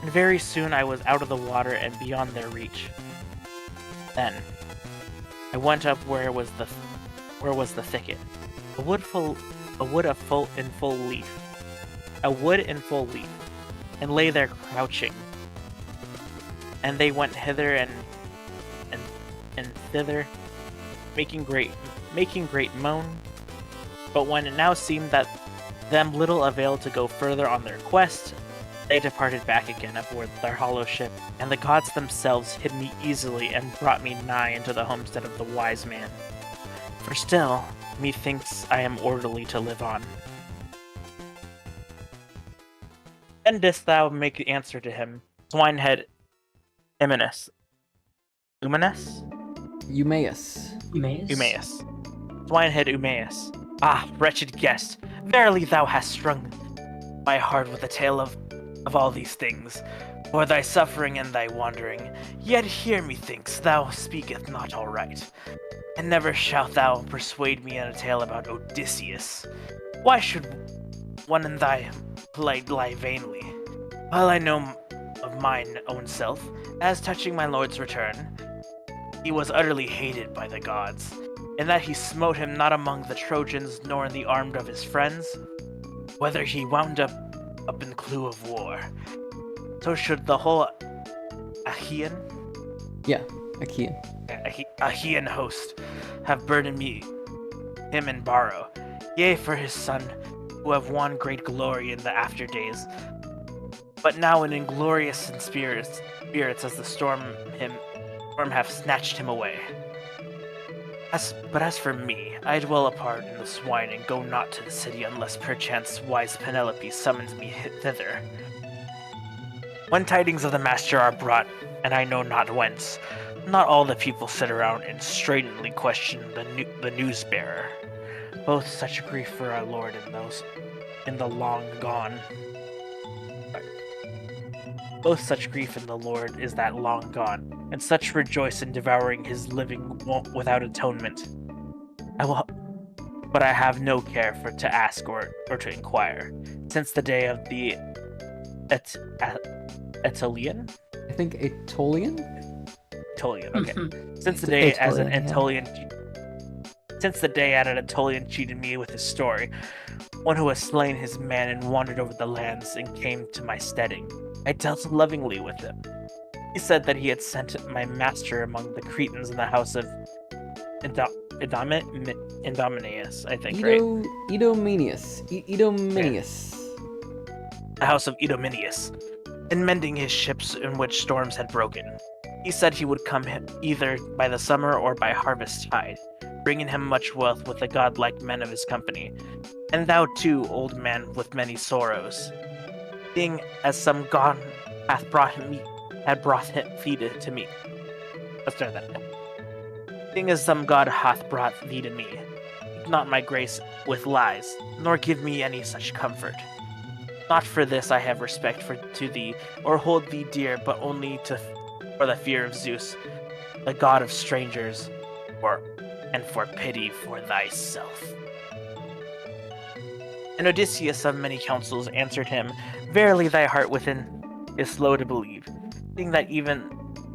and very soon I was out of the water and beyond their reach. Then I went up where was the thicket, a wood in full leaf, and lay there crouching. And they went hither and thither, making great moan. But when it now seemed that them little availed to go further on their quest, they departed back again aboard their hollow ship, and the gods themselves hid me easily and brought me nigh into the homestead of the wise man. For still, methinks I am orderly to live on. Then didst thou make answer to him, swinehead Eumaeus. Swinehead Eumaeus. Ah, wretched guest, verily thou hast strung my heart with the tale of all these things, for thy suffering and thy wandering. Yet here methinks thou speaketh not all right, and never shalt thou persuade me in a tale about Odysseus. Why should one in thy plight lie vainly? While I know of mine own self, as touching my lord's return, he was utterly hated by the gods, in that he smote him not among the Trojans nor in the armed of his friends, whether he wound up in clue of war. So should the whole Achaean host have burdened him in borrow, yea, for his son, who have won great glory in the after days, but now in inglorious in spirits as the storm have snatched him away. But as for me, I dwell apart in the swine and go not to the city unless perchance wise Penelope summons me thither. When tidings of the master are brought, and I know not whence, not all the people sit around and straitenly question the news bearer. Both such grief for our lord and those in the long gone. Both such grief in the Lord is that long gone, and such rejoice in devouring his living without atonement. But I have no care for to ask or to inquire, since the day of the Aetolian? I think Aetolian? Aetolian, okay. Since the day as an Aetolian Since the day Anatolian cheated me with his story, one who has slain his man and wandered over the lands and came to my steading, I dealt lovingly with him. He said that he had sent my master among the Cretans in the house of Idomeneus, I think, right? Idomeneus. The house of Idomeneus, and mending his ships in which storms had broken. He said he would come either by the summer or by harvest tide, bringing him much wealth with the godlike men of his company. And thou too, old man with many sorrows, seeing as some god hath brought thee to me. Let's start that again. Seeing as some god hath brought thee to me, keep not my grace with lies, nor give me any such comfort. Not for this I have respect to thee, or hold thee dear, but only for the fear of Zeus, the god of strangers, and for pity for thyself. And Odysseus of many counsels answered him, Verily thy heart within is slow to believe, seeing that even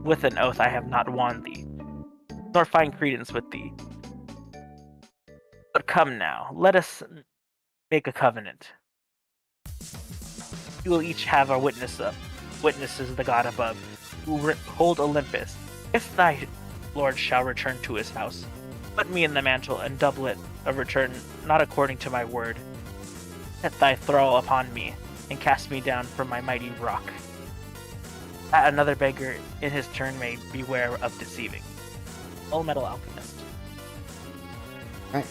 with an oath I have not won thee, nor find credence with thee. But come now, let us make a covenant. We will each have our witnesses of the god above, who hold Olympus. If thy lord shall return to his house, put me in the mantle and doublet of return, not according to my word. Set thy thrall upon me, and cast me down from my mighty rock, that another beggar in his turn may beware of deceiving. Full Metal Alchemist. Right.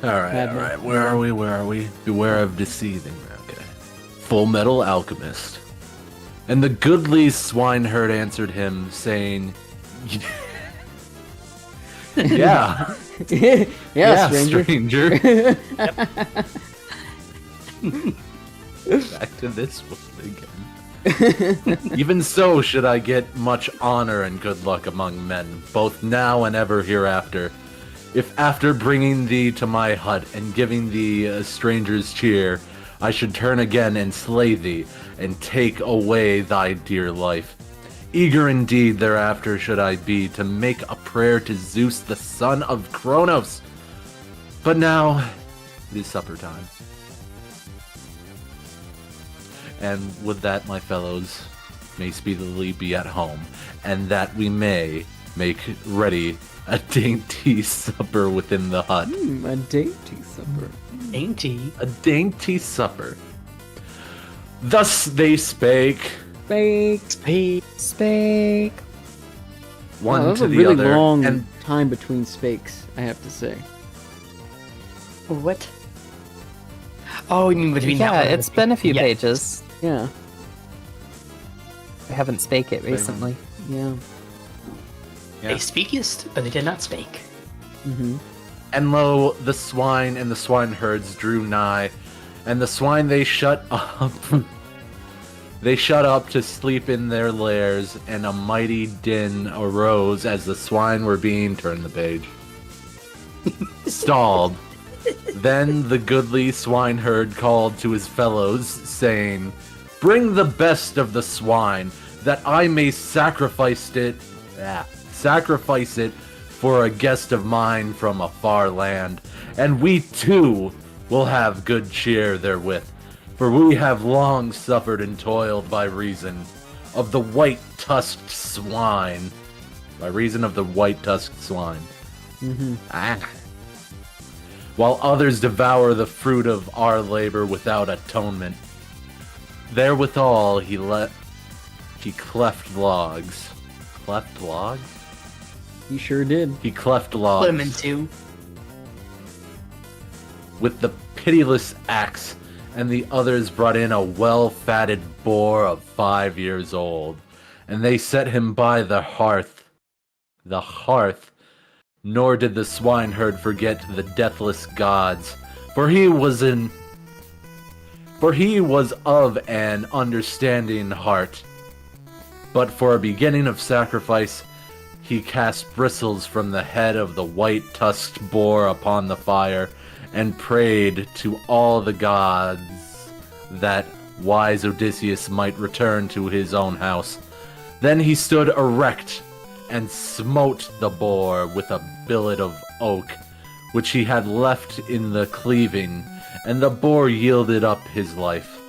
All right. Where are we? Beware of deceiving. Okay. Full Metal Alchemist. And the goodly swineherd answered him, saying, Yeah. yeah, stranger. Back to this one again. Even so should I get much honor and good luck among men, both now and ever hereafter, if after bringing thee to my hut and giving thee a stranger's cheer, I should turn again and slay thee, and take away thy dear life. Eager indeed thereafter should I be to make a prayer to Zeus the son of Kronos. But now it is supper time. And with that, my fellows, may speedily be at home, and that we may make ready a dainty supper within the hut. A dainty supper. Dainty? A dainty supper. Thus they spake. Spake. One that was to a the really other. long And time between spakes, I have to say. What? Oh, you mean between Yeah, that one and it's the- been a few yeah. pages. Yeah. I haven't spake it recently. Yeah. Yeah. They speakest, but they did not spake. Mm-hmm. And lo, the swine and the swineherds drew nigh, and the swine they shut up. They shut up to sleep in their lairs, and a mighty din arose as the swine were being turned the page. Stalled. Then the goodly swineherd called to his fellows, saying, Bring the best of the swine, that I may sacrifice it for a guest of mine from a far land, and we too will have good cheer therewith, for we have long suffered and toiled by reason of the white-tusked swine. By reason of the white-tusked swine. Mm-hmm. While others devour the fruit of our labor without atonement. Therewithal he cleft logs. Cleft logs? He sure did. He cleft Put logs them in two. with the pitiless axe, and the others brought in a well-fatted boar of 5 years old, and they set him by the hearth. The hearth. Nor did the swineherd forget the deathless gods, for he was of an understanding heart. But for a beginning of sacrifice, he cast bristles from the head of the white-tusked boar upon the fire, and prayed to all the gods that wise Odysseus might return to his own house, Then he stood erect and smote the boar with a billet of oak, which he had left in the cleaving, and the boar yielded up his life.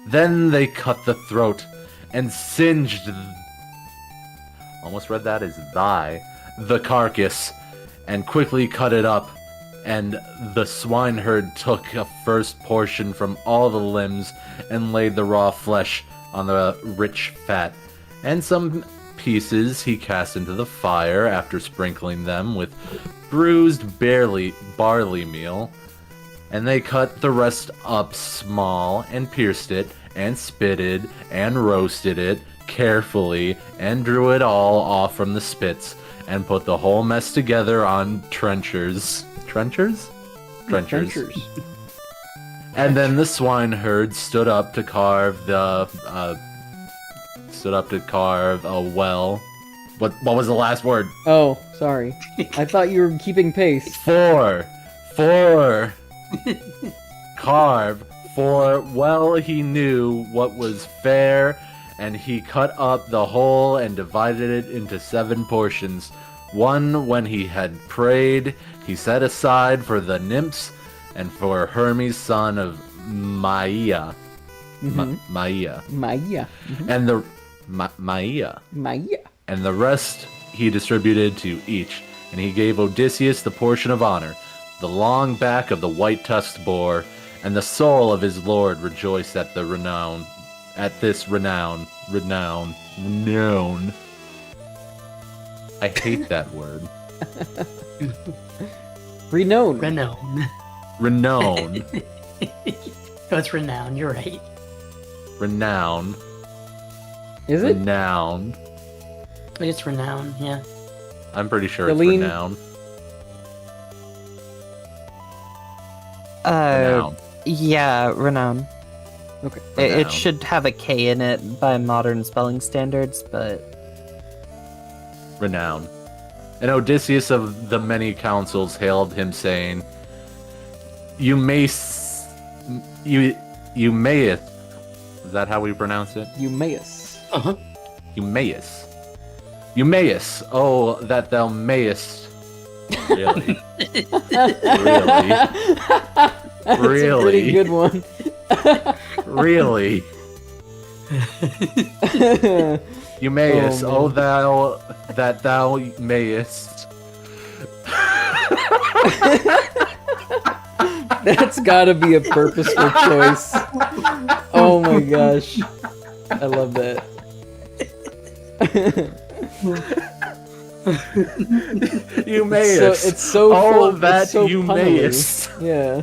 Then they cut the throat and singed, almost read that as the carcass, and quickly cut it up, and the swineherd took a first portion from all the limbs and laid the raw flesh on the rich fat, and some pieces he cast into the fire after sprinkling them with bruised barley meal, and they cut the rest up small and pierced it and spitted and roasted it carefully and drew it all off from the spits and put the whole mess together on trenchers. And then the swineherd stood up to carve a well. What was the last word? Oh, sorry. I thought you were keeping pace. For carve, for well he knew what was fair, and he cut up the whole and divided it into 7 portions. One when he had prayed, he set aside for the nymphs and for Hermes, son of Maia. Maia. Mm-hmm. And the Maia. Maia. And the rest he distributed to each, and he gave Odysseus the portion of honor, the long back of the white-tusked boar, and the soul of his lord rejoiced at this renown. I hate that word. Renown. Renown. Renown. No, it's renown. You're right. Renown. Is it? Renown. But it's renown, yeah. I'm pretty sure Eileen? it's renown. Renown. Yeah, renown. Okay. It Renown. should have a K in it by modern spelling standards, but Renown. And Odysseus of the many councils hailed him, saying, You mayest. Is that how we pronounce it? Eumaeus. Uh-huh. Eumaeus. Eumaeus, oh, that thou mayest. Really? Really? That's Really? a pretty good one. Really? Eumaeus, Oh, oh thou, that thou mayest. That's gotta be a purposeful choice. Oh my gosh. I love that. Eumaeus, It's so oh full, that it's so you punnily. mayest. Yeah.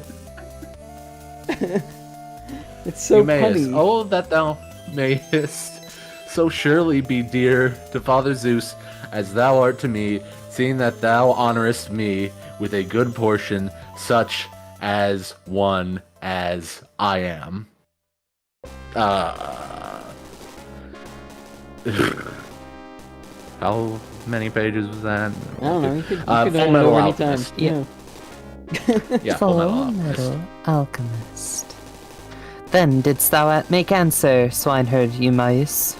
It's so Eumaeus, punny. oh that thou mayest so surely be dear to Father Zeus as thou art to me, seeing that thou honorest me with a good portion, such as one as I am. How many pages was that? I don't know. You could Full have it Metal over any Alchemist. time. Yeah. Yeah, Full Metal Alchemist. Metal Alchemist. Then didst thou make answer, swineherd Eumaeus?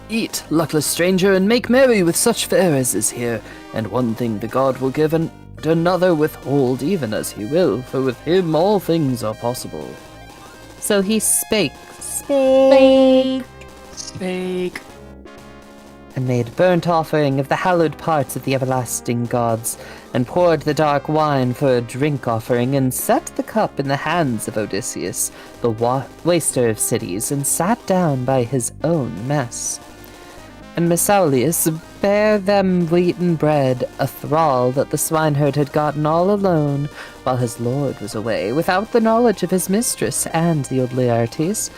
Eat, luckless stranger, and make merry with such fare as is here, and one thing the god will give and another withhold, even as he will, for with him all things are possible. So he spake, Spake. and made burnt offering of the hallowed parts of the everlasting gods, and poured the dark wine for a drink offering, and set the cup in the hands of Odysseus, the waster of cities, and sat down by his own mess. And Mesaulius bare them wheaten bread, a thrall that the swineherd had gotten all alone, while his lord was away, without the knowledge of his mistress and the old Laertes.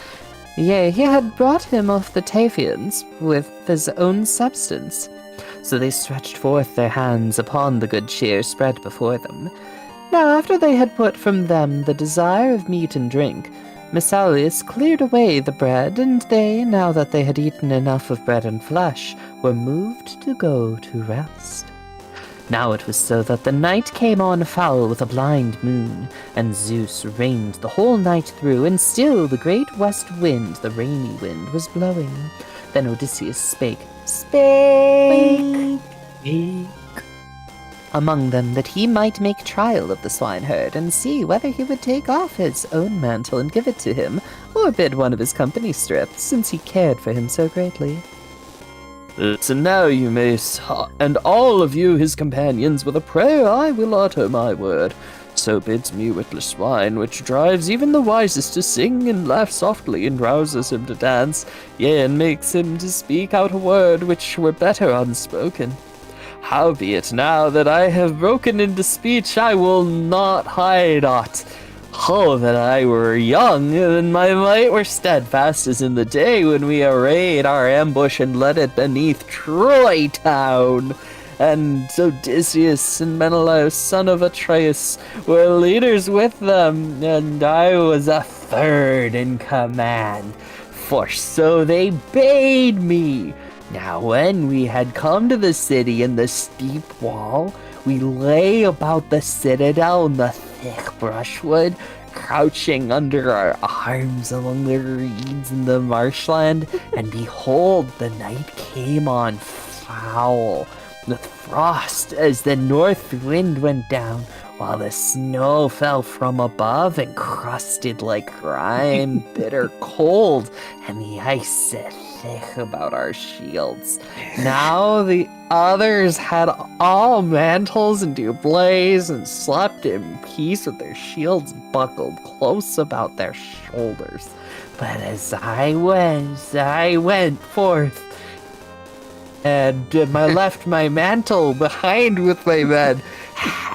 Yea, he had brought him of the Tavians with his own substance. So they stretched forth their hands upon the good cheer spread before them. Now after they had put from them the desire of meat and drink, Mesaulius cleared away the bread, and they, now that they had eaten enough of bread and flesh, were moved to go to rest. Now it was so that the night came on foul with a blind moon, and Zeus reigned the whole night through, and still the great west wind, the rainy wind, was blowing. Then Odysseus spake. Spake! Among them that he might make trial of the swineherd and see whether he would take off his own mantle and give it to him, or bid one of his company strip, since he cared for him so greatly. Listen now, you mace, and all of you his companions, with a prayer I will utter my word. So bids me witless swine, which drives even the wisest to sing and laugh softly, and rouses him to dance, yea, and makes him to speak out a word which were better unspoken. Howbeit, now that I have broken into speech, I will not hide aught. Oh, that I were young, and my might were steadfast as in the day when we arrayed our ambush and led it beneath Troy town. And Odysseus and Menelaus, son of Atreus, were leaders with them, and I was a third in command. For so they bade me. Now when we had come to the city and the steep wall, we lay about the citadel in the thick brushwood, crouching under our arms among the reeds in the marshland, and behold, the night came on foul, with frost as the north wind went down, while the snow fell from above and crusted like grime, bitter cold, and the ice set thick about our shields. Now the others had all mantles and doubloons and slept in peace with their shields buckled close about their shoulders. But as I went forth, and left my mantle behind with my men,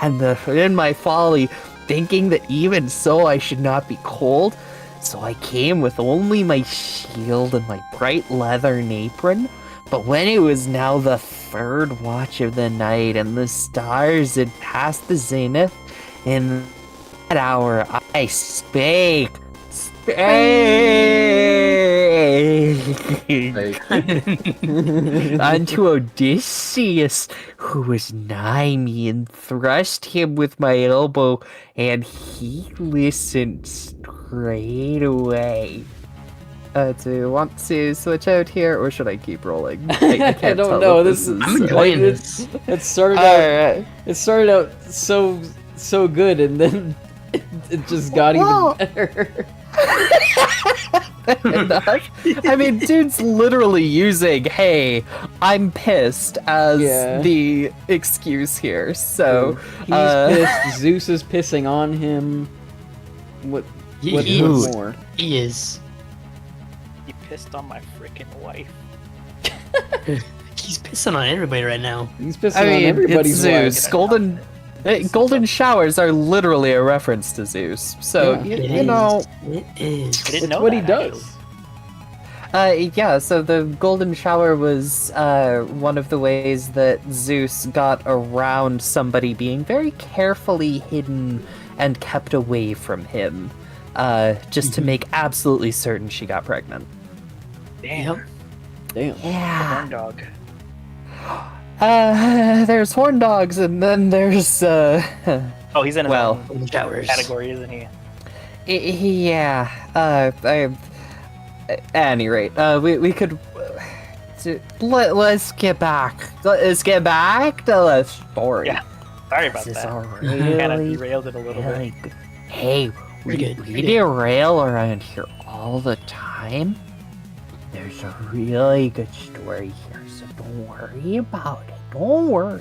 and in my folly, thinking that even so I should not be cold, so I came with only my shield and my bright leathern apron. But when it was now the third watch of the night, and the stars had passed the zenith, in that hour I spake unto Odysseus, who was nigh me, and thrust him with my elbow, and he listened straight away. Do you want to switch out here, or should I keep rolling? I can't don't tell know. if This is I'm enjoying this. It started out. It started out so good, and then it just got even better. Enough. I mean, dude's literally using "Hey, I'm pissed" as the excuse here. So he's pissed. Zeus is pissing on him. What more? He is. He pissed on my freaking wife. He's pissing on everybody right now. He's pissing on everybody's Zeus. wife. Golden showers are literally a reference to Zeus. So you know, It is. I didn't It's know what that, he does. yeah, so the golden shower was one of the ways that Zeus got around somebody being very carefully hidden and kept away from him, just to make absolutely certain she got pregnant. Damn. Damn. Yeah. Horn dog. There's horn dogs, and then there's Oh, he's in his own Showers. category, isn't he? yeah. At any rate, we could let's get back. Let's get back to the story. Yeah. Sorry about This is that. a Kind of really, derailed it a little really bit. good. Hey, we Pretty good. derail around here all the time. There's a really good story here, so don't worry about it. Don't worry.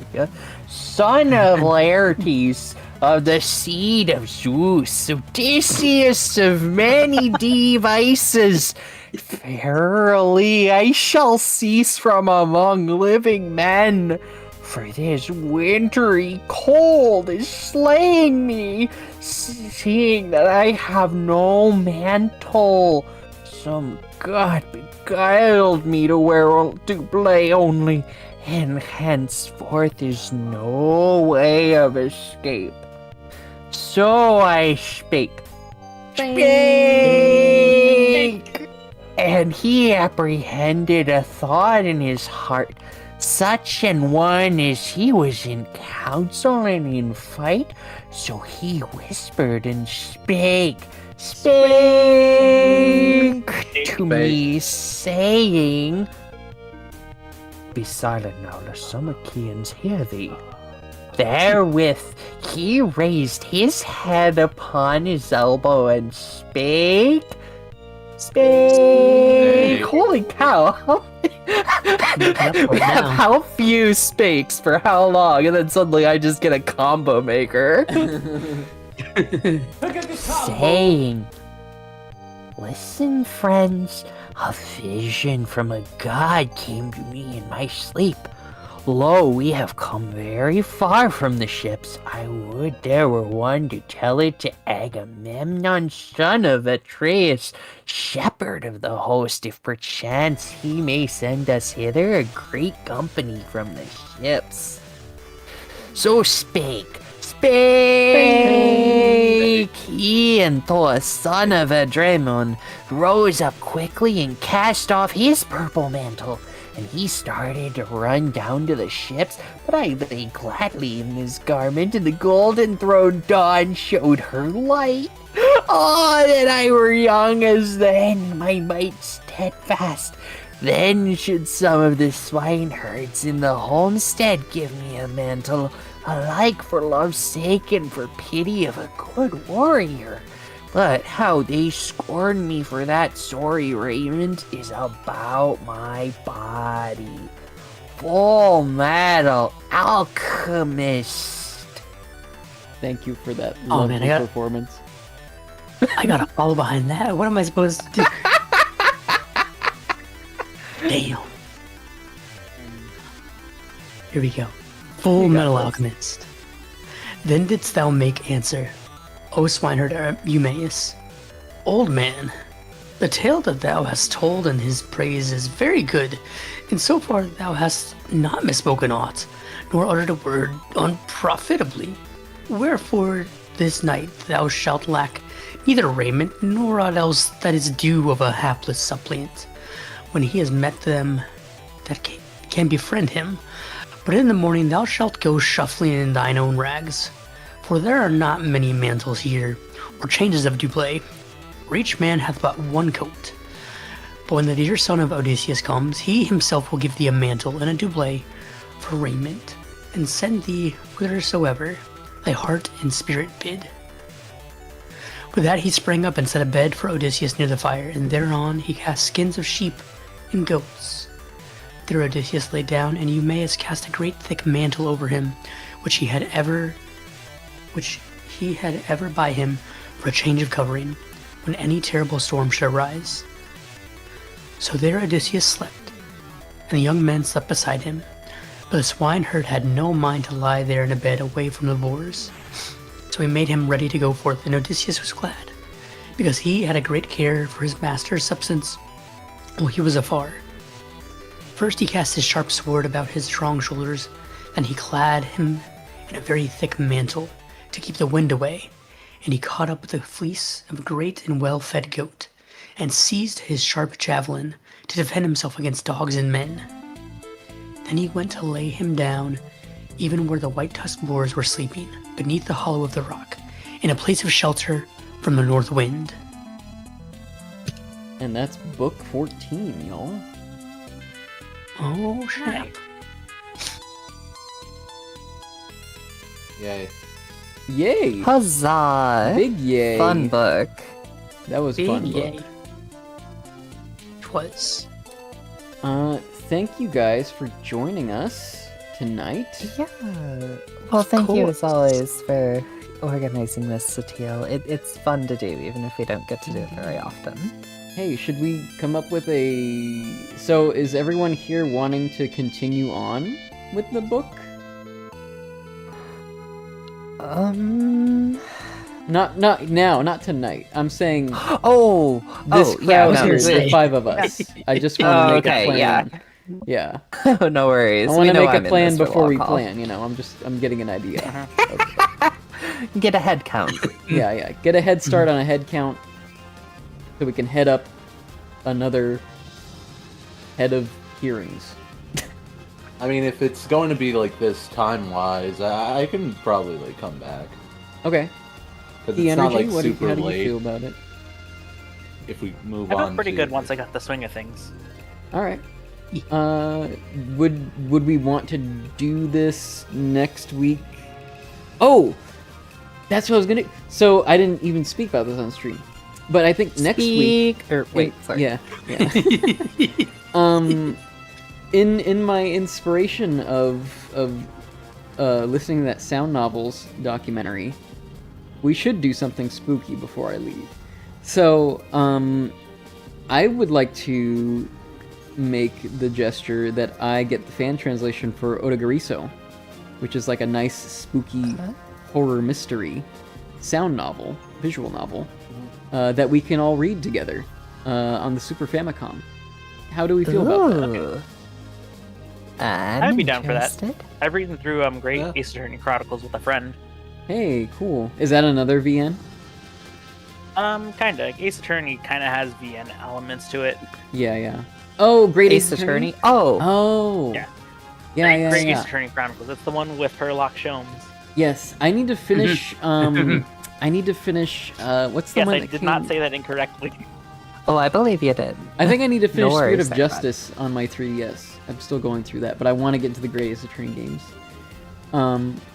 Son of Laertes, of the seed of Zeus, Odysseus of many devices, verily I shall cease from among living men, for this wintry cold is slaying me, seeing that I have no mantle. Some god beguiled me to wear doublet only, and henceforth is no way of escape. So I spake. And he apprehended a thought in his heart, such an one as he was in council and in fight, so he whispered and spake to me, saying, Be silent now, lest some Achaeans hear thee. Therewith he raised his head upon his elbow and spake. Holy cow! How few spakes for how long, and then suddenly I just get a combo maker. Saying, listen, friends, a vision from a god came to me in my sleep. Lo, we have come very far from the ships. I would there were one to tell it to Agamemnon, son of Atreus, shepherd of the host, if perchance he may send us hither a great company from the ships. So spake, he, and Thor, son of Adramon, rose up quickly and cast off his purple mantle. And he started to run down to the ships, but I lay gladly in his garment, and the golden throne dawn showed her light. Oh, that I were young as then, my might steadfast. Then should some of the swineherds in the homestead give me a mantle, alike for love's sake and for pity of a good warrior. But how they scorn me for that sorry raiment is about my body. Full Metal Alchemist. Thank you for that lovely performance. I gotta follow behind that. What am I supposed to do? Damn. Here we go. Full Metal Alchemist. Then didst thou make answer, O swineherd Eumaeus, old man, the tale that thou hast told in his praise is very good, and so far thou hast not misspoken aught, nor uttered a word unprofitably. Wherefore this night thou shalt lack neither raiment nor aught else that is due of a hapless suppliant, when he has met them that can befriend him. But in the morning thou shalt go shuffling in thine own rags. For there are not many mantles here, or changes of doublé, for each man hath but one coat. But when the dear son of Odysseus comes, he himself will give thee a mantle and a doublé for raiment, and send thee whithersoever thy heart and spirit bid. With that he sprang up and set a bed for Odysseus near the fire, and thereon he cast skins of sheep and goats. There Odysseus lay down, and Eumaeus cast a great thick mantle over him, which he had ever by him for a change of covering, when any terrible storm should arise. So there Odysseus slept, and the young men slept beside him, but the swineherd had no mind to lie there in a bed away from the boars. So he made him ready to go forth, and Odysseus was glad, because he had a great care for his master's substance while he was afar. First he cast his sharp sword about his strong shoulders, then he clad him in a very thick mantle, to keep the wind away, and he caught up the fleece of a great and well-fed goat, and seized his sharp javelin to defend himself against dogs and men. Then he went to lay him down, even where the white-tusked boars were sleeping, beneath the hollow of the rock, in a place of shelter from the north wind. And that's book 14, y'all. Oh, snap. Yay. Yay! Huzzah! Big yay! Fun book. That was Big fun yay. book. Twas. Thank you guys for joining us tonight. Yeah. Well, thank you as course. always for organizing this, Satil. It's fun to do, even if we don't get to do it very often. Hey, should we come up with a... So, is everyone here wanting to continue on with the book? Not now, not tonight. I'm saying this crowd here, the 5 of us. I just want to make a plan. Yeah. No worries. I want to make a plan before we plan, you know. I'm getting an idea. Get a head count. Yeah. Get a head start on a head count so we can head up another head of hearings. I mean, if it's going to be like this time-wise, I can probably like come back. Okay. Because The it's energy, not like how super do you late feel about it? if we move I on. felt pretty to... good once I got the swing of things. Alright. Would we want to do this next week? Oh, that's what I was gonna. So I didn't even speak about this on stream, but I think next week. Or wait, sorry. Yeah. In my inspiration of listening to that Sound Novels documentary, we should do something spooky before I leave. So I would like to make the gesture that I get the fan translation for Odagariso, which is like a nice spooky horror mystery sound novel, visual novel, that we can all read together on the Super Famicom. How do we feel about that? I'd be down for that. interested. I've read through Great Ace Attorney Chronicles with a friend. Hey, cool. Is that another VN? Kinda. Ace Attorney kinda has VN elements to it. Yeah. Oh, Great Ace Attorney? Oh. Oh. Yeah. Yeah. Great Ace Attorney Chronicles. It's the one with Herlock Sholmes. Yes, I need to finish. I need to finish. What's the Yes, one I that did came? not say that incorrectly. Oh, I believe you did. I think I need to finish No Spirit worries, of Sarah. Justice on my 3DS. I'm still going through that, but I want to get into the Great Ace Attorney games.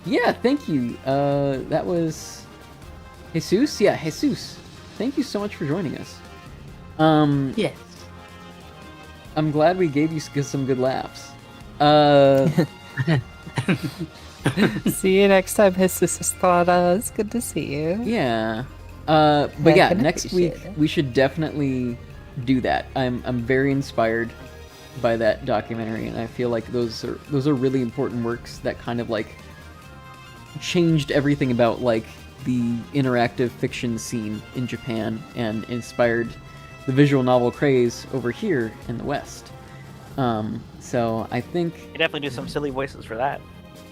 Yeah, thank you. That was Jesus. Yeah, Jesus. Thank you so much for joining us. Yes. I'm glad we gave you some good laughs. See you next time, Jesus Estrada. It's good to see you. Yeah. But I yeah, can next week appreciate it. we should definitely do that. I'm very inspired by that documentary, and I feel like those are really important works that kind of like changed everything about like the interactive fiction scene in Japan and inspired the visual novel craze over here in the West. So I think You definitely do some silly voices for that.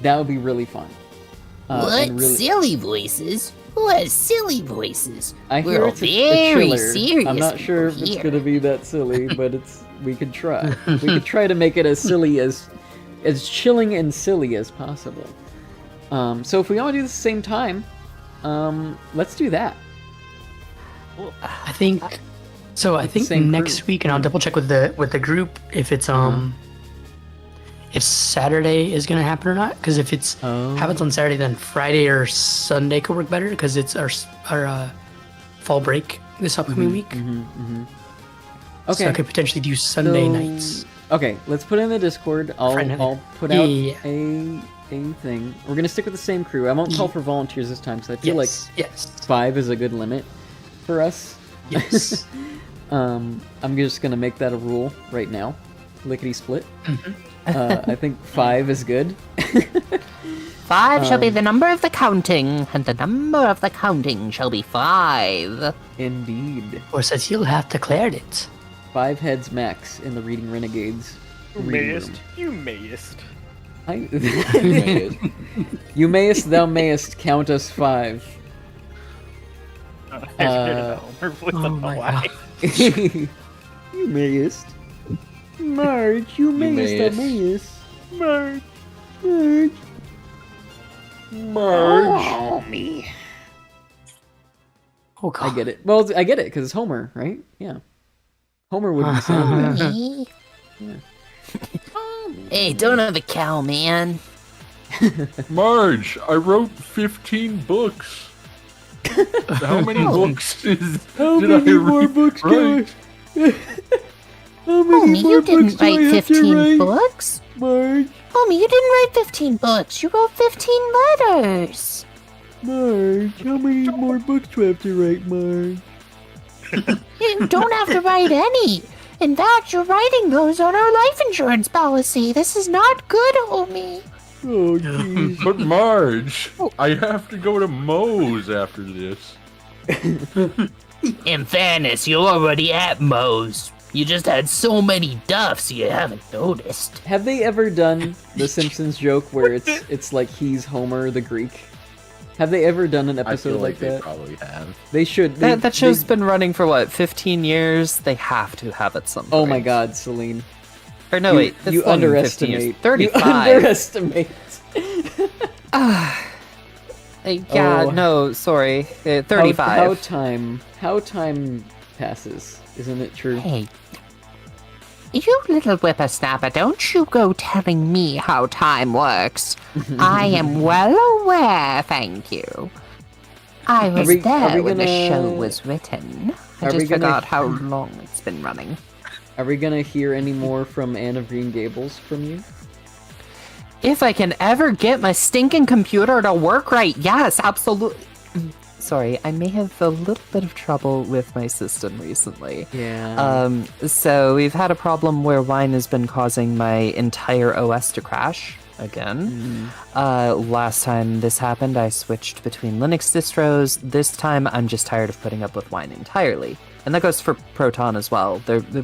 that would be really fun. What? and really- Silly voices? Who has silly voices? I hear We're it's a very chiller. serious I'm not sure if people it's here. gonna be that silly, but we could try. We could try to make it as silly as chilling and silly as possible. So if we all do this at the same time, let's do that. I think so. I think same next group. week, and I'll double check with the group if it's if Saturday is gonna happen or not. Because if it's happens on Saturday, then Friday or Sunday could work better because it's our fall break this upcoming week. Okay. So I could potentially do Sunday So- nights. Okay, let's put it in the Discord. Friend I'll of- put out Yeah. a thing. We're gonna stick with the same crew. I won't call for volunteers this time because I feel Yes. Yes. like 5 is a good limit for us. Yes. I'm just gonna make that a rule right now. Lickety split. I think 5 is good. 5 shall be the number of the counting, and the number of the counting shall be 5. Indeed. Or says you'll have declared it. 5 heads max in the Reading Renegades. reading room. You mayest. You mayest, thou mayest count us 5. Her voice, I don't know my why. You mayest. Marge, you mayest, thou mayest. mayest. Marge. Oh, me. Oh God. I get it. Well, I get it because it's Homer, right? Yeah. Homer would be saying that. Me? Hey, don't have a cow, man. Marge, I wrote 15 books. How many books did I read? books Right. How many Homie, you didn't write 15 books. Marge, Homie, you didn't write 15 books. You wrote 15 letters. Marge, how many more books do I have to write, Marge? You don't have to write any. In fact, you're writing those on our life insurance policy. This is not good, homie. Oh, jeez. But Marge, I have to go to Moe's after this. In fairness, you're already at Moe's. You just had so many duffs you haven't noticed. Have they ever done the Simpsons joke where it's like he's Homer the Greek? Have they ever done an I feel episode like they that? probably have. They should. That show's been running for what, 15 years? They have to have it some Oh my point. God, Celine. Or no, You- wait. that's you not even 15 years. underestimate. 35. You underestimate. Yeah, Oh. no, sorry. 35. How time passes, isn't it true? Hey, You little whippersnapper, don't you go telling me how time works. I am well aware, thank you. I was there when the show was written. I just forgot how long it's been running. Are we gonna hear any more from Anne of Green Gables from you? If I can ever get my stinking computer to work right, yes, absolutely. Sorry, I may have a little bit of trouble with my system recently. Yeah. So we've had a problem where wine has been causing my entire OS to crash again. Last time this happened, I switched between Linux distros. This time, I'm just tired of putting up with wine entirely. And that goes for Proton as well.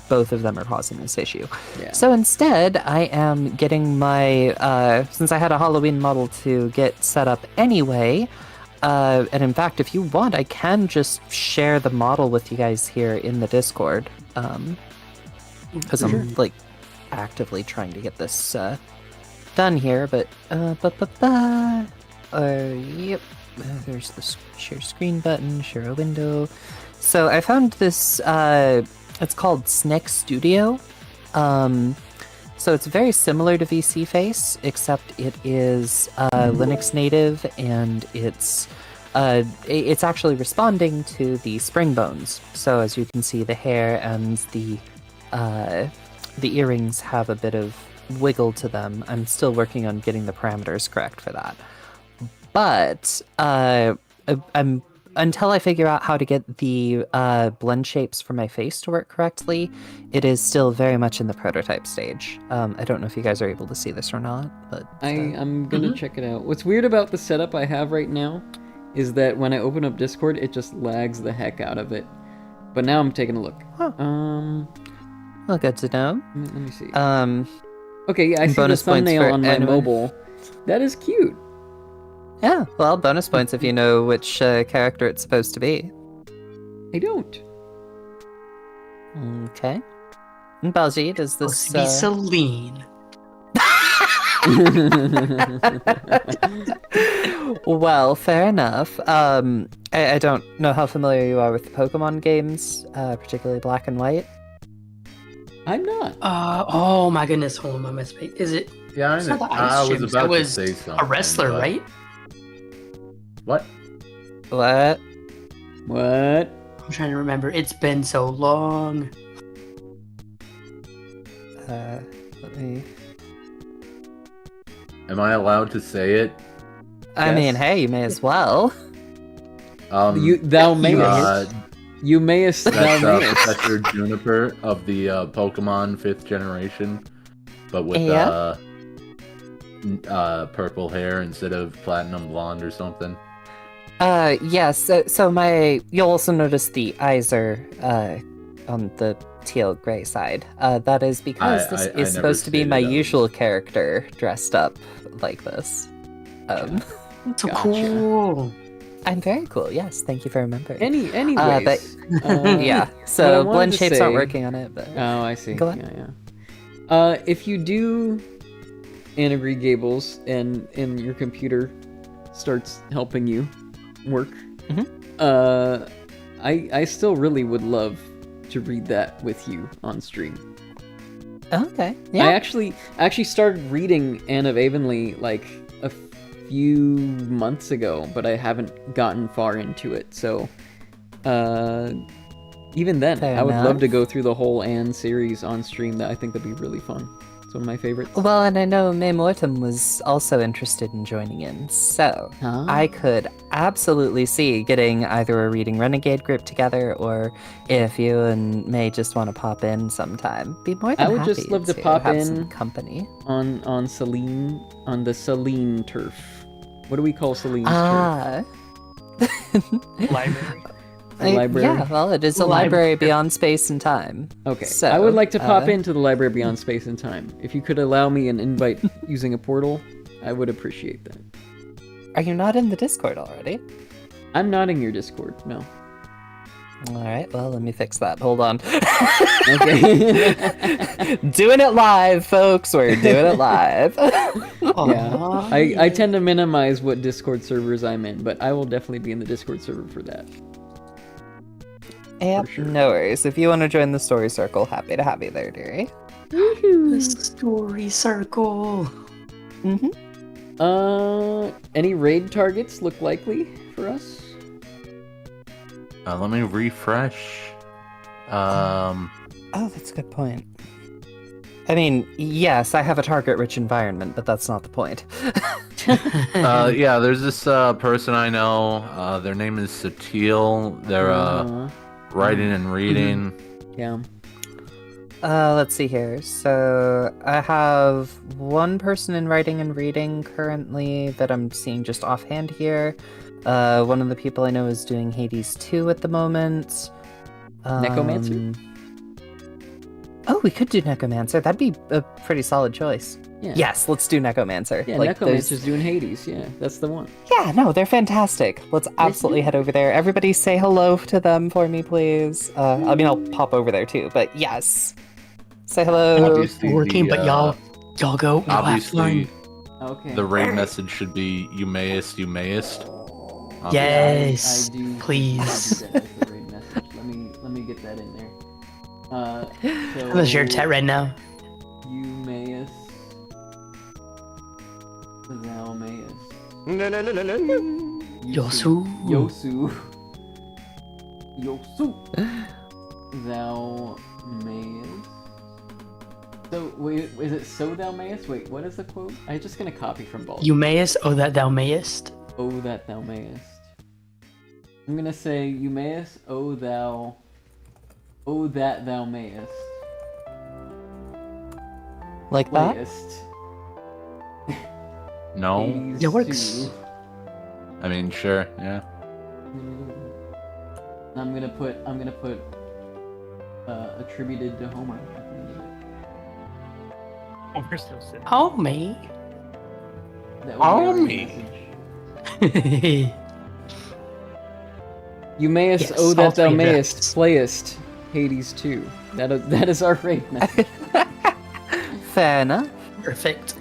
Both of them are causing this issue. Yeah. So instead, I am getting my... since I had a Halloween model to get set up anyway... and in fact, if you want, I can just share the model with you guys here in the Discord. Because I'm, like, actively trying to get this done here, but... yep. There's the share screen button, share a window. So I found this, it's called Sneck Studio. So it's very similar to VC Face, except it is Linux native, and it's actually responding to the spring bones. So as you can see, the hair and the earrings have a bit of wiggle to them. I'm still working on getting the parameters correct for that. But until I figure out how to get the blend shapes for my face to work correctly, it is still very much in the prototype stage. I don't know if you guys are able to see this or not, but... I'm gonna check it out. What's weird about the setup I have right now is that when I open up Discord, it just lags the heck out of it. But now I'm taking a look. Huh. Well, good to know. Let me see. Okay, yeah, I see the bonus points thumbnail for on my anime. mobile. That is cute. Yeah, well, bonus points if you know which character it's supposed to be. I don't. Okay. And Baljeet, is this... Supposed to be Celine. Well, fair enough. I don't know how familiar you are with the Pokemon games, particularly Black and White. I'm not. Oh my goodness, hold on, my mistake. Is it? Yeah, It's not the I Ice was Gyms, about that to was say something. a wrestler, but- right? What? What? What? I'm trying to remember. It's been so long. Let me... Am I allowed to say it? I Yes. mean, hey, you may as well. Thou mayest. You mayest. Thou That's mayest. Professor Juniper of the Pokemon 5th generation, but with Yeah. purple hair instead of platinum blonde or something. Yes, so you'll also notice the eyes are on the teal gray side. That is because this I is never supposed to be stated my that was- usual character dressed up like this. So Gotcha. cool. I'm very cool, yes, thank you for remembering. Anyways. Yeah, what I so wanted blend to shapes aren't say- working on it, but... Oh, I see. Go on. Yeah. If you do Anne of Green Gables and your computer starts helping you work, I still really would love to read that with you on stream. Okay, yeah. I actually started reading Anne of Avonlea like a few months ago, but I haven't gotten far into it. So, even then, Fair I would love enough. to go through the whole Anne series on stream. That I think that'd be really fun. It's one of my favorites. Well, and I know May Mortem was also interested in joining in, so Huh? I could absolutely see getting either a Reading Renegade group together, or if you and May just want to pop in sometime, be more than I would happy just love to to pop have in some company. on the Celine turf. What do we call Celine's turf? Ah, Library. The library? Yeah, well, it is a library beyond space and time. Okay, So, I would like to pop into the library beyond space and time. If you could allow me an invite using a portal, I would appreciate that. Are you not in the Discord already? I'm not in your Discord, no. All right, well, let me fix that. Hold on. Okay. Doing it live, folks. We're doing it live. Yeah, I tend to minimize what Discord servers I'm in, but I will definitely be in the Discord server for that. Yep, For sure. no worries. If you want to join the story circle, happy to have you there, dearie. The story circle. Any raid targets look likely for us? Let me refresh. Oh, that's a good point. I mean, yes, I have a target-rich environment, but that's not the point. Yeah, there's this person I know. Their name is Satil. They're writing and reading. Yeah. Let's see here. So I have one person in writing and reading currently that I'm seeing just offhand here. One of the people I know is doing Hades 2 at the moment. Necromancer? Oh, we could do Necromancer. That'd be a pretty solid choice. Yeah. Yes, let's do Necromancer. Yeah, Like, Necromancer's doing Hades. Yeah, that's the one. Yeah, no, they're fantastic. Let's absolutely head over there. Everybody say hello to them for me, please. I mean, I'll pop over there too, but yes. Say hello. Obviously, Working, but y'all go. Obviously, Okay. the raid message should be "You mayest, you mayest." Yes, I do. please. I do that as the raid message. Let me get that in there. So I'm gonna share chat right now. You mayest. Thou mayest. Yosu. Yosu. Yosu. Thou mayest. So, wait, is it so thou mayest? Wait, what is the quote? I'm just gonna copy from Bald. You mayest, oh that thou mayest. Oh, that thou mayest. I'm gonna say, you mayest, oh that thou mayest. Like that? Mayest. No, Hades It works. 2. I mean, sure, yeah. I'm gonna put attributed to Homer. We're still sitting. Oh me. That would be our Homie. message. You mayest, Yes, oh all that thou three mayest, vests. playest Hades 2. That is our raid message. Fair enough. Perfect.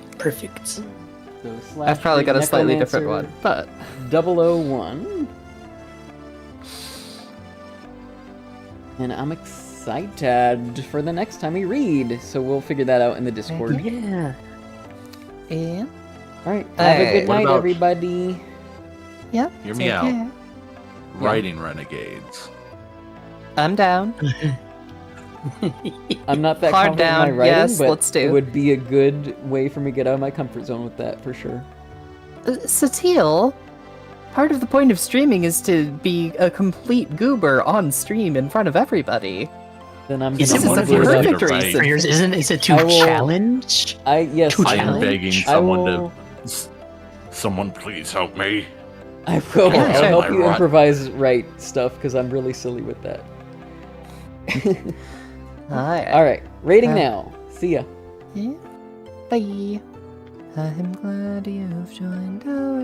So I've probably got a slightly different one, but 001. And I'm excited for the next time we read. So we'll figure that out in the Discord. Yeah. yeah. Alright, have a good What night, about- everybody. Yep. Hear me take out. care. Writing Renegades. I'm down. I'm not that Hard confident in down, my writing, yes, but let's do. it would be a good way for me to get out of my comfort zone with that, for sure. Satil, part of the point of streaming is to be a complete goober on stream in front of everybody. Then I'm Is it gonna one Someone of do your that. perfect right. reason. Yours isn't? Is it I to will- challenge? Yes, Too I I'm challenge? begging I someone will- to. Someone please help me. I will Yeah, I'll sure. help you Right. improvise right stuff because I'm really silly with that. Alright, rating now. See ya. Yeah. Bye. I'm glad you've joined our